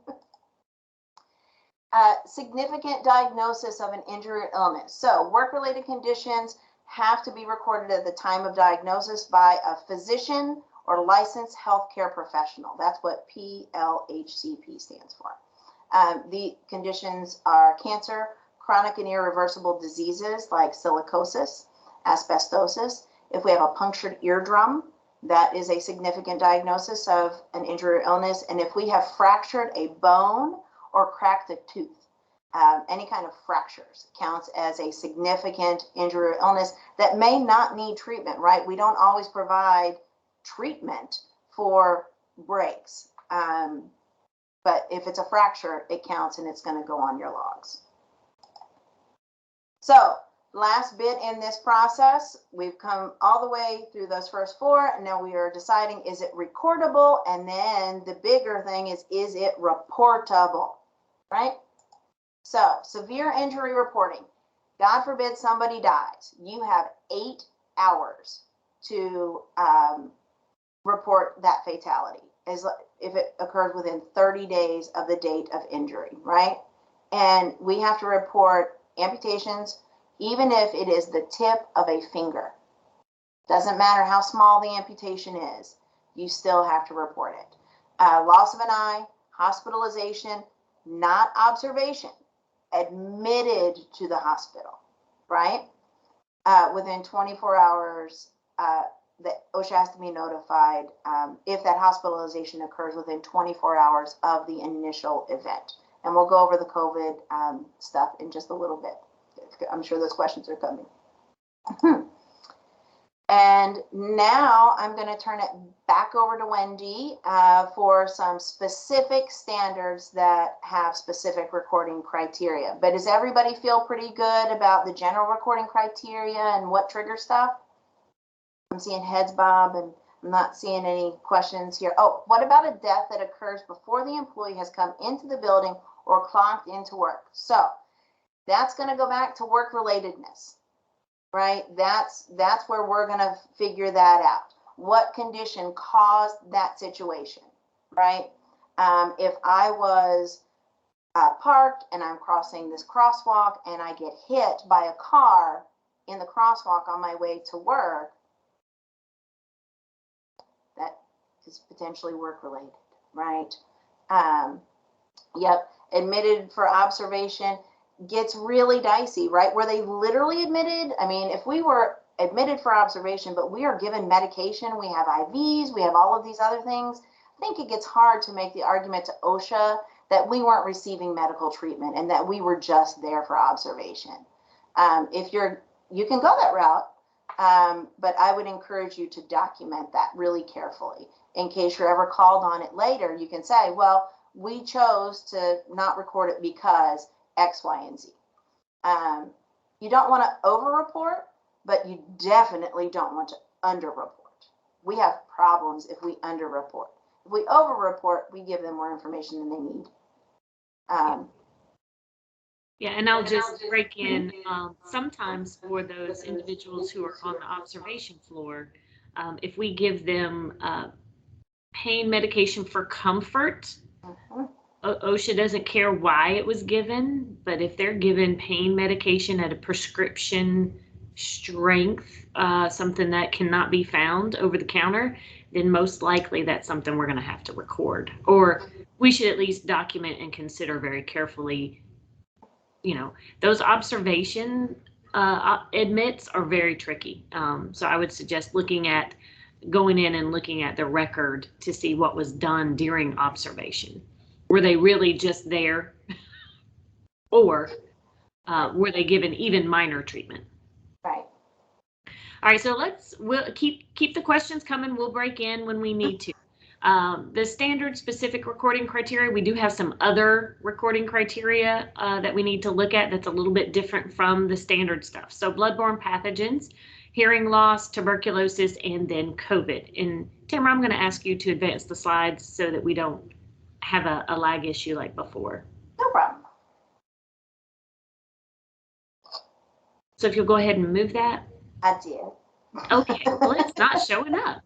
B: Significant diagnosis of an injury or illness. So work-related conditions have to be recorded at the time of diagnosis by a physician or licensed healthcare professional. That's what PLHCP stands for. The conditions are cancer, chronic and irreversible diseases like silicosis, asbestosis. If we have a punctured eardrum, that is a significant diagnosis of an injury or illness. And if we have fractured a bone or cracked a tooth, any kind of fractures counts as a significant injury or illness that may not need treatment, right? We don't always provide treatment for breaks. But if it's a fracture, it counts and it's going to go on your logs. So last bit in this process, we've come all the way through those first four, and now we are deciding, is it recordable? And then the bigger thing is it reportable, right? So severe injury reporting. God forbid somebody dies. You have 8 hours to report that fatality, as if it occurs within 30 days of the date of injury, right? And we have to report amputations, even if it is the tip of a finger. Doesn't matter how small the amputation is, you still have to report it. Loss of an eye, hospitalization, not observation, admitted to the hospital, right? Within 24 hours, the OSHA has to be notified if that hospitalization occurs within 24 hours of the initial event. And we'll go over the COVID stuff in just a little bit. I'm sure those questions are coming. And now I'm going to turn it back over to Wendy for some specific standards that have specific recording criteria. But does everybody feel pretty good about the general recording criteria and what triggers stuff? I'm seeing heads bob, and I'm not seeing any questions here. Oh, what about a death that occurs before the employee has come into the building or clocked into work? So that's going to go back to work relatedness. Right? That's where we're going to figure that out. What condition caused that situation, right? If I was parked and I'm crossing this crosswalk and I get hit by a car in the crosswalk on my way to work, that is potentially work related, right? Yep, admitted for observation gets really dicey, right? Were they literally admitted? I mean, if we were admitted for observation, but we are given medication, we have IVs, we have all of these other things, I think it gets hard to make the argument to OSHA that we weren't receiving medical treatment and that we were just there for observation. You can go that route, but I would encourage you to document that really carefully. In case you're ever called on it later, you can say, well, we chose to not record it because X, Y, and Z. You don't want to over-report, but you definitely don't want to under-report. We have problems if we under-report. If we over-report, we give them more information than they need.
A: Yeah, and I'll just break in, sometimes for those individuals who are on the observation floor, if we give them pain medication for comfort, OSHA doesn't care why it was given, but if they're given pain medication at a prescription strength, something that cannot be found over the counter, then most likely that's something we're going to have to record, or we should at least document and consider very carefully. You know, those observation admits are very tricky. So I would suggest going in and looking at the record to see what was done during observation. Were they really just there, or were they given even minor treatment?
B: Right.
A: All right, so we'll keep the questions coming. We'll break in when we need to. The standard specific recording criteria, we do have some other recording criteria that we need to look at that's a little bit different from the standard stuff. So bloodborne pathogens, hearing loss, tuberculosis, and then COVID. And Tamara, I'm going to ask you to advance the slides so that we don't have a lag issue like before.
B: No problem.
A: So if you'll go ahead and move that.
B: I did.
A: Okay, well, it's not showing up.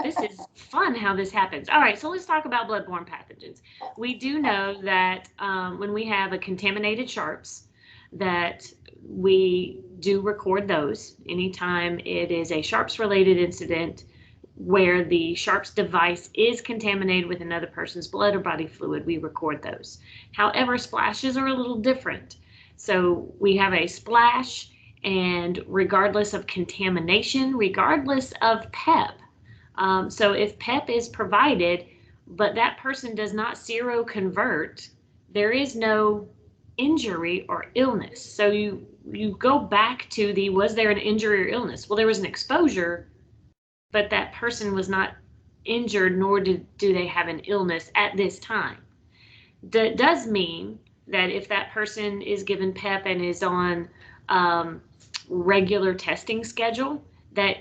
A: This is fun how this happens. All right, so let's talk about bloodborne pathogens. We do know that when we have a contaminated sharps, that we do record those anytime it is a sharps related incident where the sharps device is contaminated with another person's blood or body fluid. We record those. However, splashes are a little different. So we have a splash, and regardless of contamination, regardless of PEP. So if PEP is provided, but that person does not seroconvert, there is no injury or illness. So you go back to the, was there an injury or illness? Well, there was an exposure, but that person was not injured, nor do they have an illness at this time. That does mean that if that person is given PEP and is on regular testing schedule, that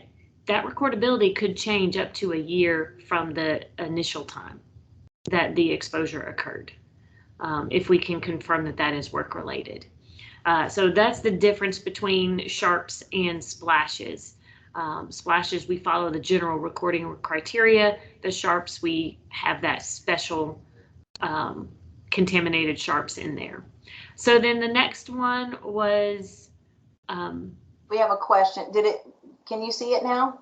A: recordability could change up to a year from the initial time that the exposure occurred, if we can confirm that that is work related. So that's the difference between sharps and splashes. Splashes, we follow the general recording criteria. The sharps, we have that special contaminated sharps in there. So then the next one was.
B: We have a question. Can you see it now?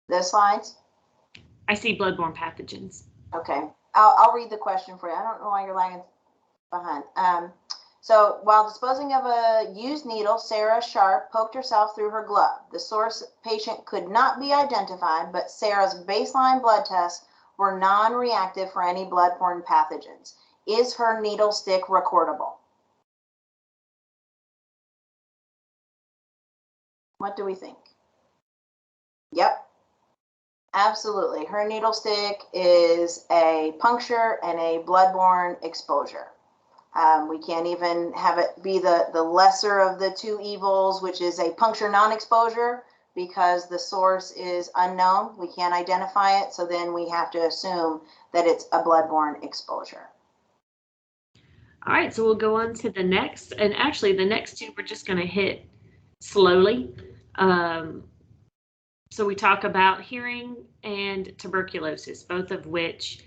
B: The slides?
A: I see bloodborne pathogens.
B: Okay, I'll read the question for you. I don't know why you're lagging behind. So while disposing of a used needle, Sarah Sharp poked herself through her glove. The source patient could not be identified, but Sarah's baseline blood tests were non-reactive for any bloodborne pathogens. Is her needle stick recordable? What do we think? Yep, absolutely. Her needle stick is a puncture and a bloodborne exposure. We can't even have it be the lesser of the two evils, which is a puncture non-exposure, because the source is unknown. We can't identify it, so then we have to assume that it's a bloodborne exposure.
A: All right, so we'll go on to the next, and actually the next two we're just going to hit slowly. So we talk about hearing and tuberculosis, both of which,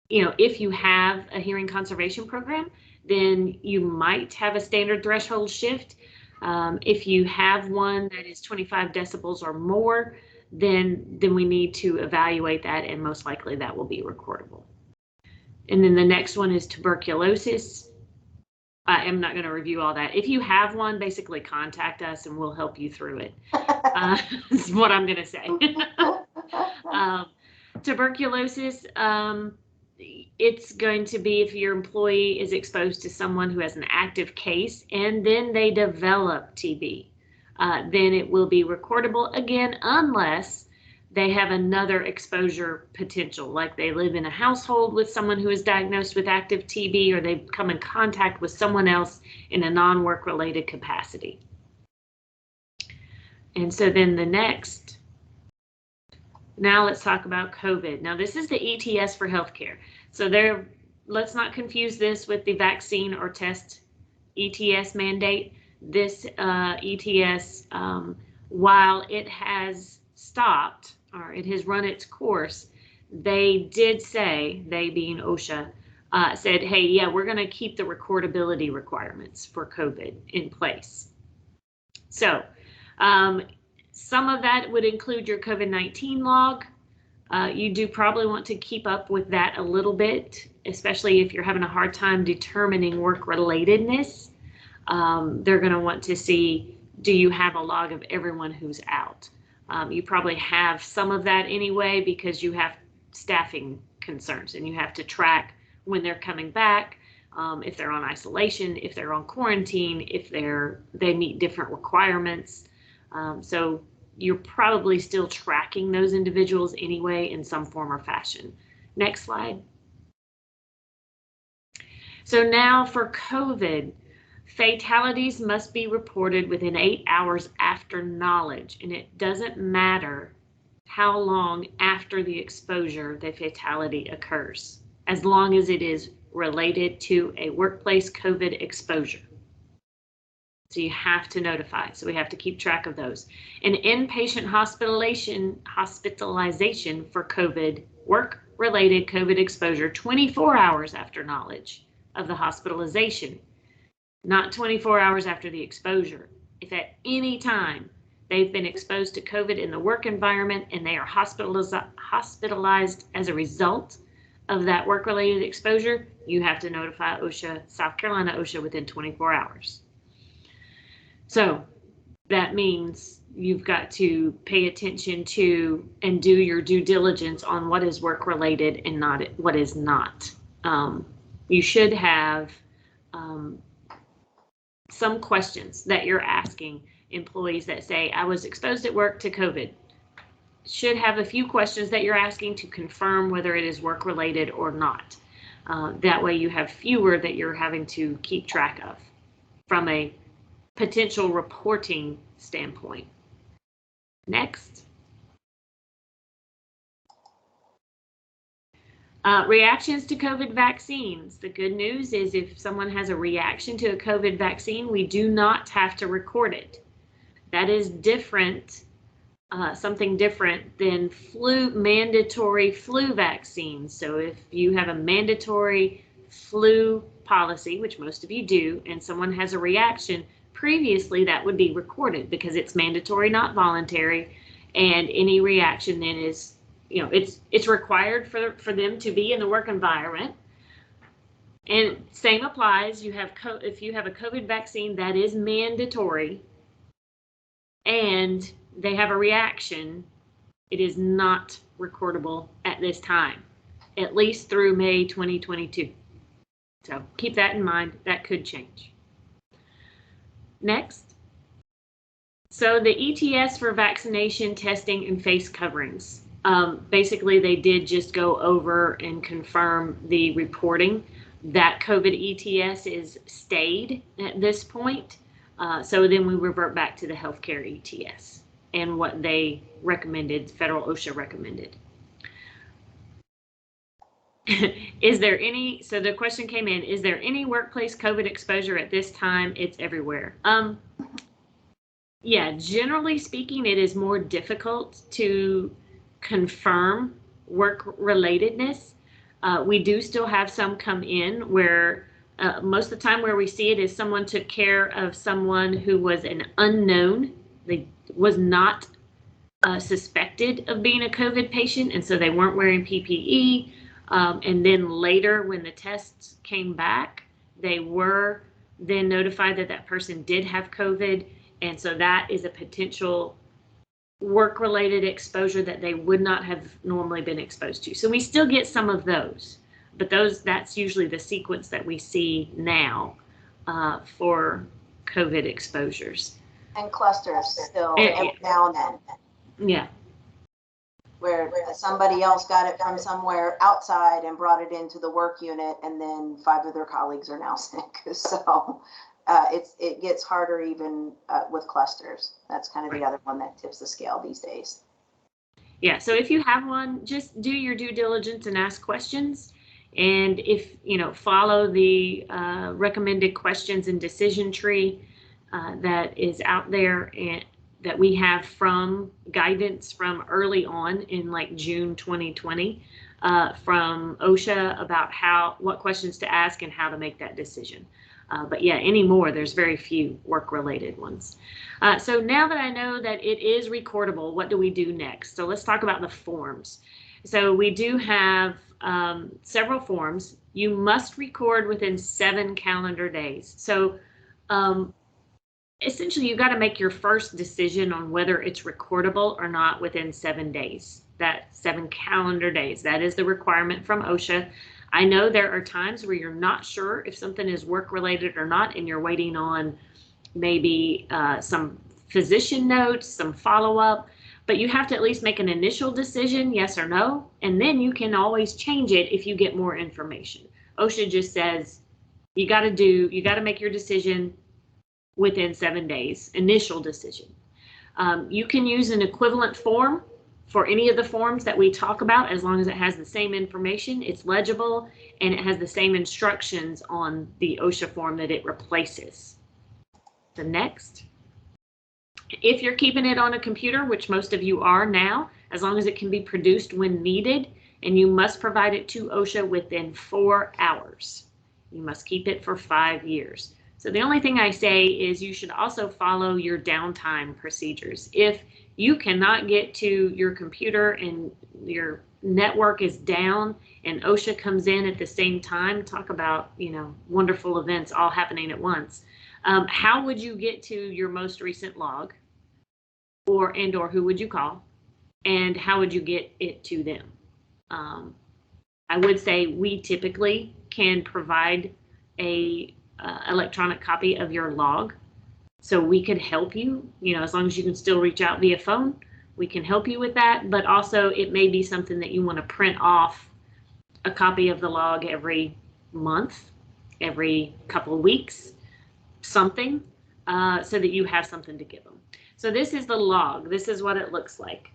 A: if you have a hearing conservation program, then you might have a standard threshold shift. If you have one that is 25 decibels or more, then we need to evaluate that, and most likely that will be recordable. And then the next one is tuberculosis. I am not going to review all that. If you have one, basically contact us and we'll help you through it. Is what I'm going to say. Tuberculosis, it's going to be if your employee is exposed to someone who has an active case and then they develop TB, then it will be recordable again, unless they have another exposure potential, like they live in a household with someone who is diagnosed with active TB, or they come in contact with someone else in a non-work related capacity. And so then the next, now let's talk about COVID. Now this is the ETS for healthcare. So let's not confuse this with the vaccine or test ETS mandate. This ETS, while it has stopped, or it has run its course, they did say, they being OSHA, said, hey, yeah, we're going to keep the recordability requirements for COVID in place. So some of that would include your COVID-19 log. You do probably want to keep up with that a little bit, especially if you're having a hard time determining work relatedness. They're going to want to see, do you have a log of everyone who's out? You probably have some of that anyway, because you have staffing concerns and you have to track when they're coming back, if they're on isolation, if they're on quarantine, if they meet different requirements. So you're probably still tracking those individuals anyway in some form or fashion. Next slide. So now for COVID, Fatalities must be reported within 8 hours after knowledge, and it doesn't matter how long after the exposure the fatality occurs, as long as it is related to a workplace COVID exposure. So you have to notify. So we have to keep track of those. An inpatient hospitalization for COVID, work-related COVID exposure 24 hours after knowledge of the hospitalization, not 24 hours after the exposure. If at any time they've been exposed to COVID in the work environment and they are hospitalized as a result of that work-related exposure, you have to notify OSHA, South Carolina OSHA, within 24 hours. So that means you've got to pay attention to and do your due diligence on what is work-related and not what is not. You should have some questions that you're asking employees that say, I was exposed at work to COVID. Should have a few questions that you're asking to confirm whether it is work-related or not. That way you have fewer that you're having to keep track of from a potential reporting standpoint. Next. Reactions to COVID vaccines. The good news is if someone has a reaction to a COVID vaccine, we do not have to record it. That is different, something different than mandatory flu vaccines. So if you have a mandatory flu policy, which most of you do, and someone has a reaction, previously that would be recorded because it's mandatory, not voluntary, and any reaction then is, it's required for them to be in the work environment. And same applies. If you have a COVID vaccine that is mandatory and they have a reaction, it is not recordable at this time, at least through May 2022. So keep that in mind. That could change. Next. So the ETS for vaccination, testing, and face coverings. Basically, they did just go over and confirm the reporting. That COVID ETS is stayed at this point. So then we revert back to the healthcare ETS and what they recommended, federal OSHA recommended. Is there any, so the question came in, is there any workplace COVID exposure at this time? It's everywhere. Yeah, generally speaking, it is more difficult to confirm work-relatedness. We do still have some come in where most of the time where we see it is someone took care of someone who was an unknown. They was not suspected of being a COVID patient, and so they weren't wearing PPE. And then later when the tests came back, they were then notified that that person did have COVID. And so that is a potential work-related exposure that they would not have normally been exposed to. So we still get some of those, but that's usually the sequence that we see now for COVID exposures.
B: And clusters still every now and then.
A: Yeah.
B: Where somebody else got it from somewhere outside and brought it into the work unit, and then 5 of their colleagues are now sick. So it gets harder even with clusters. That's kind of the other one that tips the scale these days.
A: Yeah, so if you have one, just do your due diligence and ask questions. And if, follow the recommended questions and decision tree that is out there and that we have from guidance from early on in like June 2020 from OSHA about what questions to ask and how to make that decision. But yeah, anymore, there's very few work-related ones. So now that I know that it is recordable, what do we do next? So let's talk about the forms. So we do have several forms. You must record within 7 calendar days. So essentially, you've got to make your first decision on whether it's recordable or not within 7 days. That 7 calendar days, that is the requirement from OSHA. I know there are times where you're not sure if something is work-related or not, and you're waiting on maybe some physician notes, some follow-up, but you have to at least make an initial decision, yes or no, and then you can always change it if you get more information. OSHA just says You got to make your decision within 7 days, initial decision. You can use an equivalent form for any of the forms that we talk about, as long as it has the same information, it's legible, and it has the same instructions on the OSHA form that it replaces. The next. If you're keeping it on a computer, which most of you are now, as long as it can be produced when needed, and you must provide it to OSHA within 4 hours. You must keep it for 5 years. So the only thing I say is you should also follow your downtime procedures. If you cannot get to your computer and your network is down and OSHA comes in at the same time, talk about, wonderful events all happening at once. How would you get to your most recent log, or who would you call, and how would you get it to them? I would say we typically can provide a electronic copy of your log, so we could help you, as long as you can still reach out via phone, we can help you with that. But also it may be something that you want to print off a copy of the log every month, every couple of weeks, something, so that you have something to give them. So this is the log. This is what it looks like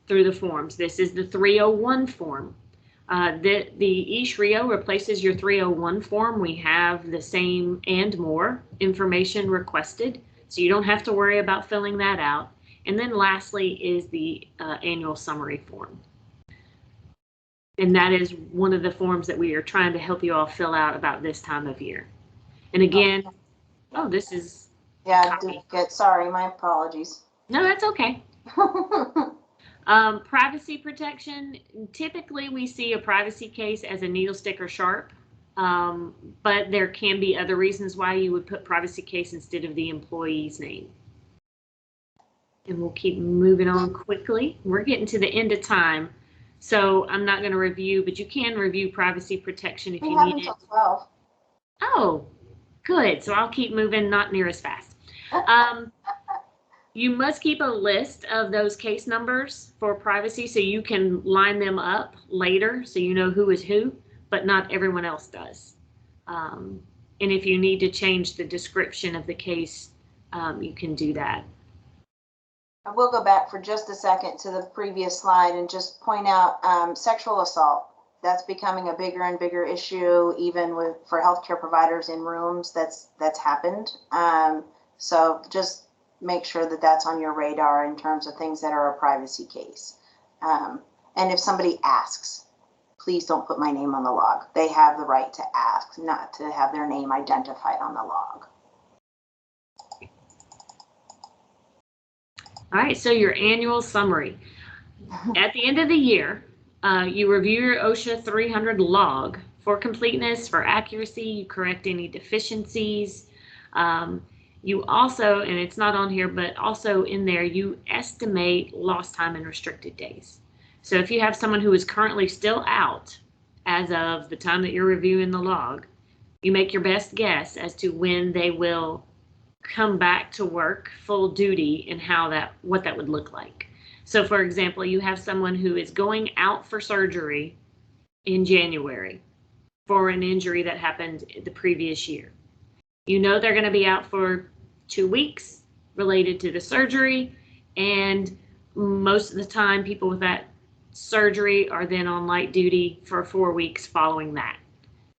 A: through the forms. This is the 301 form. The eShrio replaces your 301 form. We have the same and more information requested, so you don't have to worry about filling that out. And then lastly is the annual summary form. And that is one of the forms that we are trying to help you all fill out about this time of year. And again, this is...
B: Yeah, duplicate. Sorry, my apologies.
A: No, that's okay. Privacy protection. Typically, we see a privacy case as a needle stick or sharp, but there can be other reasons why you would put privacy case instead of the employee's name. And we'll keep moving on quickly. We're getting to the end of time, so I'm not going to review, but you can review privacy protection if you need it.
B: Until 12.
A: Oh, good. So I'll keep moving, not near as fast. You must keep a list of those case numbers for privacy so you can line them up later so you know who is who, but not everyone else does. And if you need to change the description of the case, you can do that.
B: I will go back for just a second to the previous slide and just point out sexual assault. That's becoming a bigger and bigger issue, even for healthcare providers in rooms. That's happened. So just make sure that that's on your radar in terms of things that are a privacy case. And if somebody asks, please don't put my name on the log. They have the right to ask, not to have their name identified on the log.
A: All right, so your annual summary. At the end of the year, you review your OSHA 300 log for completeness, for accuracy, you correct any deficiencies. You also, and it's not on here, but also in there, you estimate lost time and restricted days. So if you have someone who is currently still out as of the time that you're reviewing the log, you make your best guess as to when they will come back to work full duty and what that would look like. So for example, you have someone who is going out for surgery in January for an injury that happened the previous year. You know they're going to be out for 2 weeks related to the surgery, and most of the time people with that surgery are then on light duty for 4 weeks following that.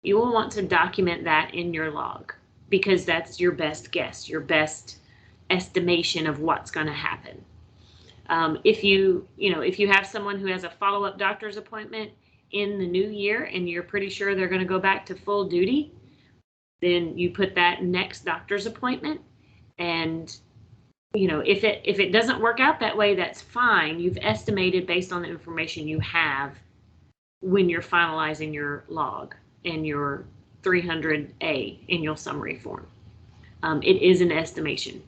A: You will want to document that in your log because that's your best guess, your best estimation of what's going to happen. If you have someone who has a follow-up doctor's appointment in the new year and you're pretty sure they're going to go back to full duty, then you put that next doctor's appointment. And if it doesn't work out that way, that's fine. You've estimated based on the information you have when you're finalizing your log and your 300A annual summary form. It is an estimation.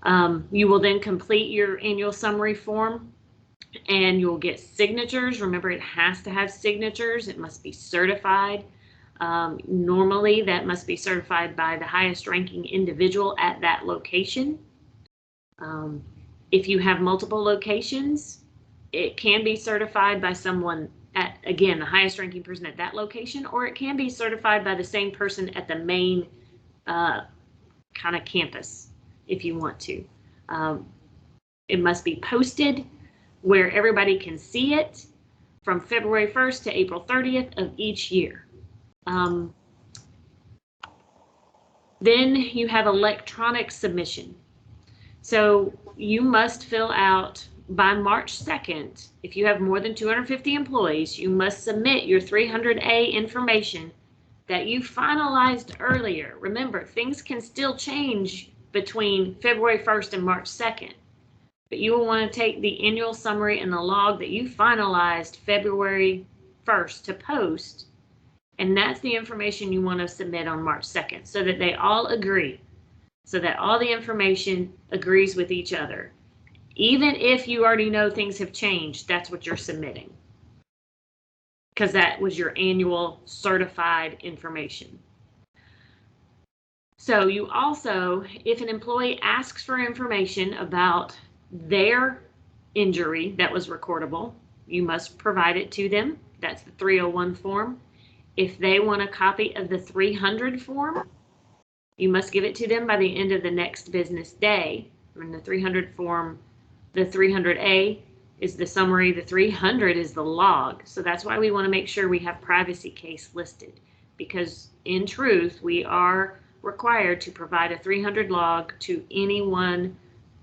A: You will then complete your annual summary form and you'll get signatures. Remember, it has to have signatures. It must be certified. Normally, that must be certified by the highest ranking individual at that location. If you have multiple locations, it can be certified by someone at, again, the highest ranking person at that location, or it can be certified by the same person at the main kind of campus if you want to. It must be posted where everybody can see it from February 1st to April 30th of each year. Then you have electronic submission. So you must fill out by March 2nd, if you have more than 250 employees, you must submit your 300A information that you finalized earlier. Remember, things can still change between February 1st and March 2nd, but you will want to take the annual summary and the log that you finalized February 1st to post, and that's the information you want to submit on March 2nd so that they all agree, so that all the information agrees with each other. Even if you already know things have changed, that's what you're submitting, because that was your annual certified information. So you also, if an employee asks for information about their injury that was recordable, you must provide it to them. That's the 301 form. If they want a copy of the 300 form, you must give it to them by the end of the next business day. And the 300 form, the 300A is the summary, the 300 is the log. So that's why we want to make sure we have privacy case listed, because in truth, we are required to provide a 300 log to anyone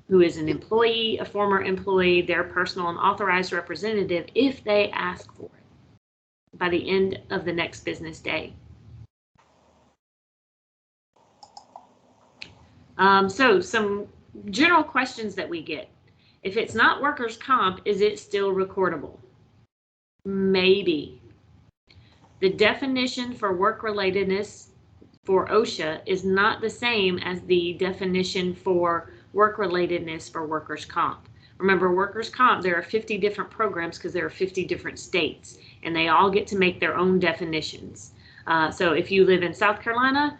A: who is an employee, a former employee, their personal and authorized representative, if they ask for it by the end of the next business day. So some general questions that we get. If it's not workers' comp, is it still recordable? Maybe. The definition for work-relatedness for OSHA is not the same as the definition for work-relatedness for workers' comp. Remember, workers' comp, there are 50 different programs because there are 50 different states, and they all get to make their own definitions. So if you live in South Carolina,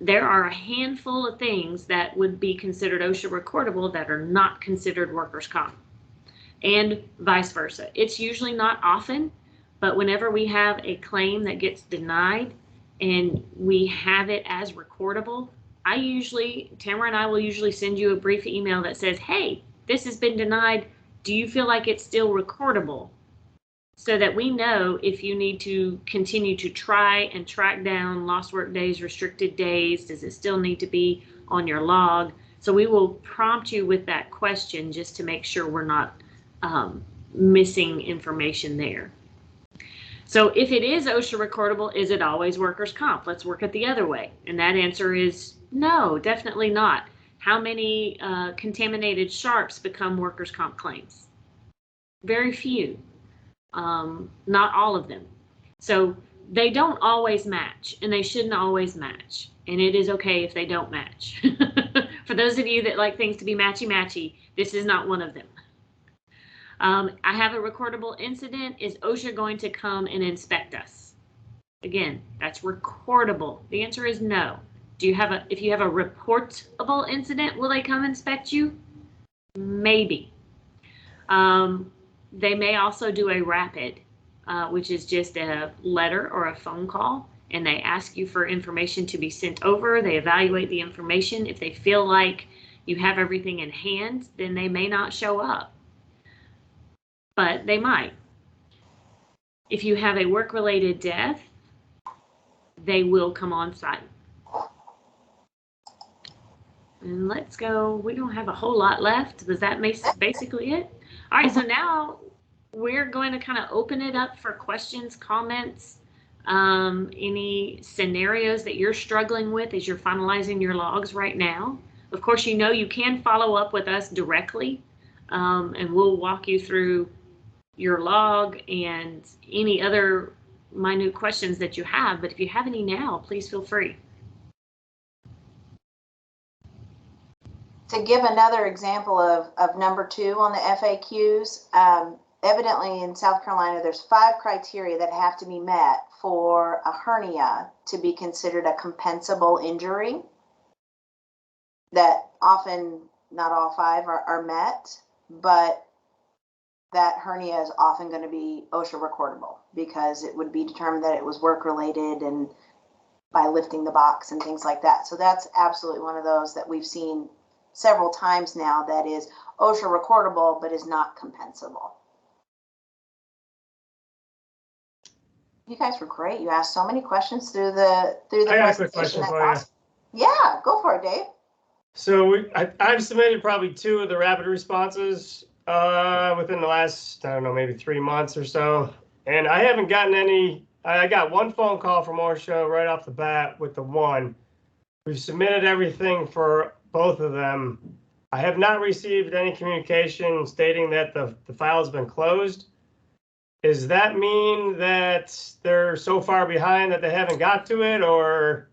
A: there are a handful of things that would be considered OSHA recordable that are not considered workers' comp, and vice versa. It's usually not often, but whenever we have a claim that gets denied and we have it as recordable, Tamara and I will usually send you a brief email that says, hey, this has been denied. Do you feel like it's still recordable? So that we know if you need to continue to try and track down lost work days, restricted days. Does it still need to be on your log? So we will prompt you with that question just to make sure we're not missing information there. So if it is OSHA recordable, is it always workers' comp? Let's work it the other way. And that answer is no, definitely not. How many contaminated sharps become workers' comp claims? Very few. Not all of them. So they don't always match, and they shouldn't always match. And it is okay if they don't match. For those of you that like things to be matchy-matchy, this is not one of them. I have a recordable incident. Is OSHA going to come and inspect us? Again, that's recordable. The answer is no. If you have a reportable incident, will they come inspect you? Maybe. They may also do a rapid, which is just a letter or a phone call, and they ask you for information to be sent over. They evaluate the information. If they feel like you have everything in hand, then they may not show up, but they might. If you have a work-related death, they will come on site. And let's go. We don't have a whole lot left. Was that basically it? All right, so now we're going to kind of open it up for questions, comments, any scenarios that you're struggling with as you're finalizing your logs right now. Of course, you know you can follow up with us directly, and we'll walk you through your log and any other minute questions that you have. But if you have any now, please feel free.
B: To give another example of number 2 on the FAQs, evidently in South Carolina, there's 5 criteria that have to be met for a hernia to be considered a compensable injury. That often, not all 5 are met, but that hernia is often going to be OSHA recordable because it would be determined that it was work related and by lifting the box and things like that. So that's absolutely one of those that we've seen several times now that is OSHA recordable but is not compensable. You guys were great. You asked so many questions through the
C: I got a quick
B: presentation.
C: question for you.
B: Awesome. Yeah, go for it, Dave.
C: So I've submitted probably 2 of the rapid responses within the last, I don't know, maybe 3 months or so. And I haven't gotten any. I got 1 phone call from OSHA right off the bat with the 1. We've submitted everything for both of them. I have not received any communication stating that the file has been closed. Does that mean that they're so far behind that they haven't got to it, or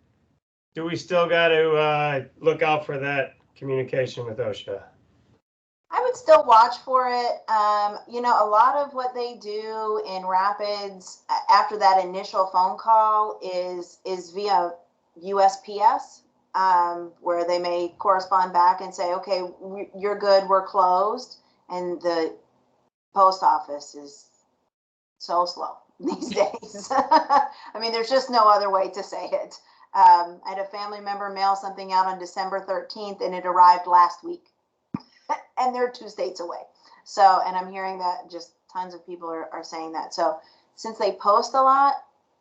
C: do we still got to look out for that communication with OSHA?
B: I would still watch for it. You know, a lot of what they do in rapids after that initial phone call is via USPS, where they may correspond back and say, okay, you're good, we're closed. And the post office is so slow these days. I mean, there's just no other way to say it. I had a family member mail something out on December 13th and it arrived last week. And they're 2 states away. So, and I'm hearing that just tons of people are saying that. So since they post a lot,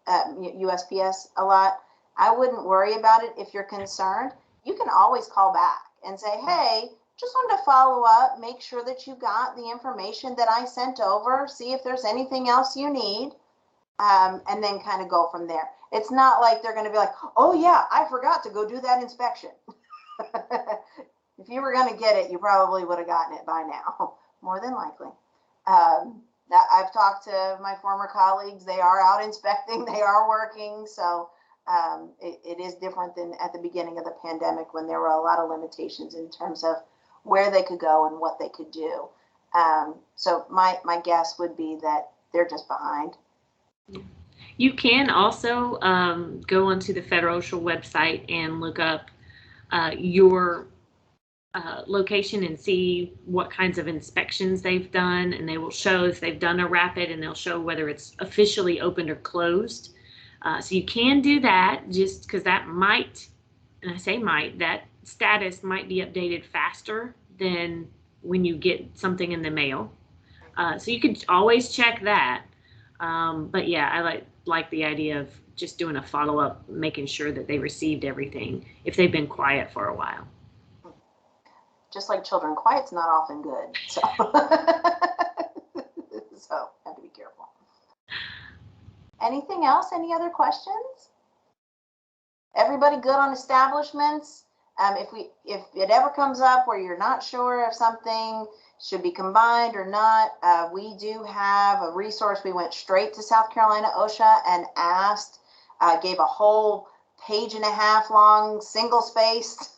B: USPS a lot, I wouldn't worry about it. If you're concerned, you can always call back and say, hey, just wanted to follow up, make sure that you got the information that I sent over, see if there's anything else you need, and then kind of go from there. It's not like they're going to be like, oh yeah, I forgot to go do that inspection. If you were going to get it, you probably would have gotten it by now, more than likely. I've talked to my former colleagues. They are out inspecting. They are working. So it is different than at the beginning of the pandemic when there were a lot of limitations in terms of where they could go and what they could do. So my guess would be that they're just behind.
A: You can also go onto the Federal OSHA website and look up your location and see what kinds of inspections they've done, and they will show if they've done a rapid, and they'll show whether it's officially opened or closed. So you can do that, just because that might, and I say might, that status might be updated faster than when you get something in the mail. So you can always check that. But yeah, I like the idea of just doing a follow-up, making sure that they received everything if they've been quiet for a while.
B: Just like children, quiet's not often good. So, so have to be careful. Anything else? Any other questions? Everybody good on establishments? If it ever comes up where you're not sure if something should be combined or not, we do have a resource. We went straight to South Carolina OSHA and asked, gave a whole 1.5-page long single-spaced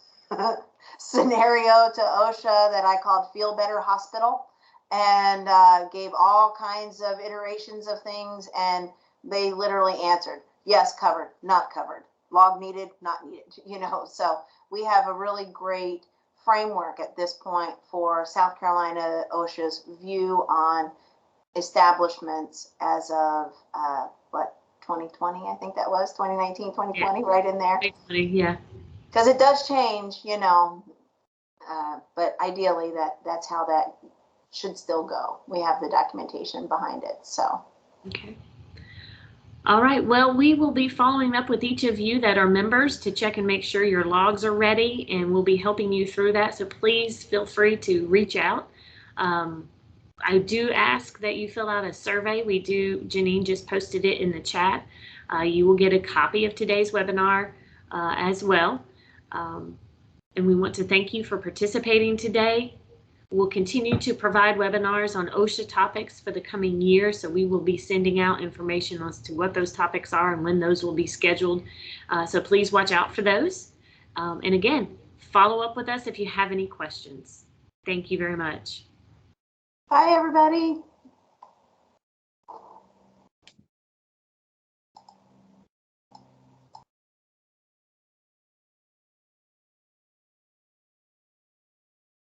B: scenario to OSHA that I called Feel Better Hospital, and gave all kinds of iterations of things, and they literally answered, yes, covered, not covered, log needed, not needed, you know. So we have a really great framework at this point for South Carolina OSHA's view on establishments as of 2020, I think that was 2019, 2020, yeah. Right in there.
A: 2020, yeah.
B: Because it does change, you know, but ideally that's how that should still go. We have the documentation behind it, so.
A: Okay. All right, well, we will be following up with each of you that are members to check and make sure your logs are ready, and we'll be helping you through that, so please feel free to reach out. I do ask that you fill out a survey. Janine just posted it in the chat. You will get a copy of today's webinar as well. And we want to thank you for participating today. We'll continue to provide webinars on OSHA topics for the coming year, so we will be sending out information as to what those topics are and when those will be scheduled. So please watch out for those. And again, follow up with us if you have any questions. Thank you very much.
B: Bye, everybody.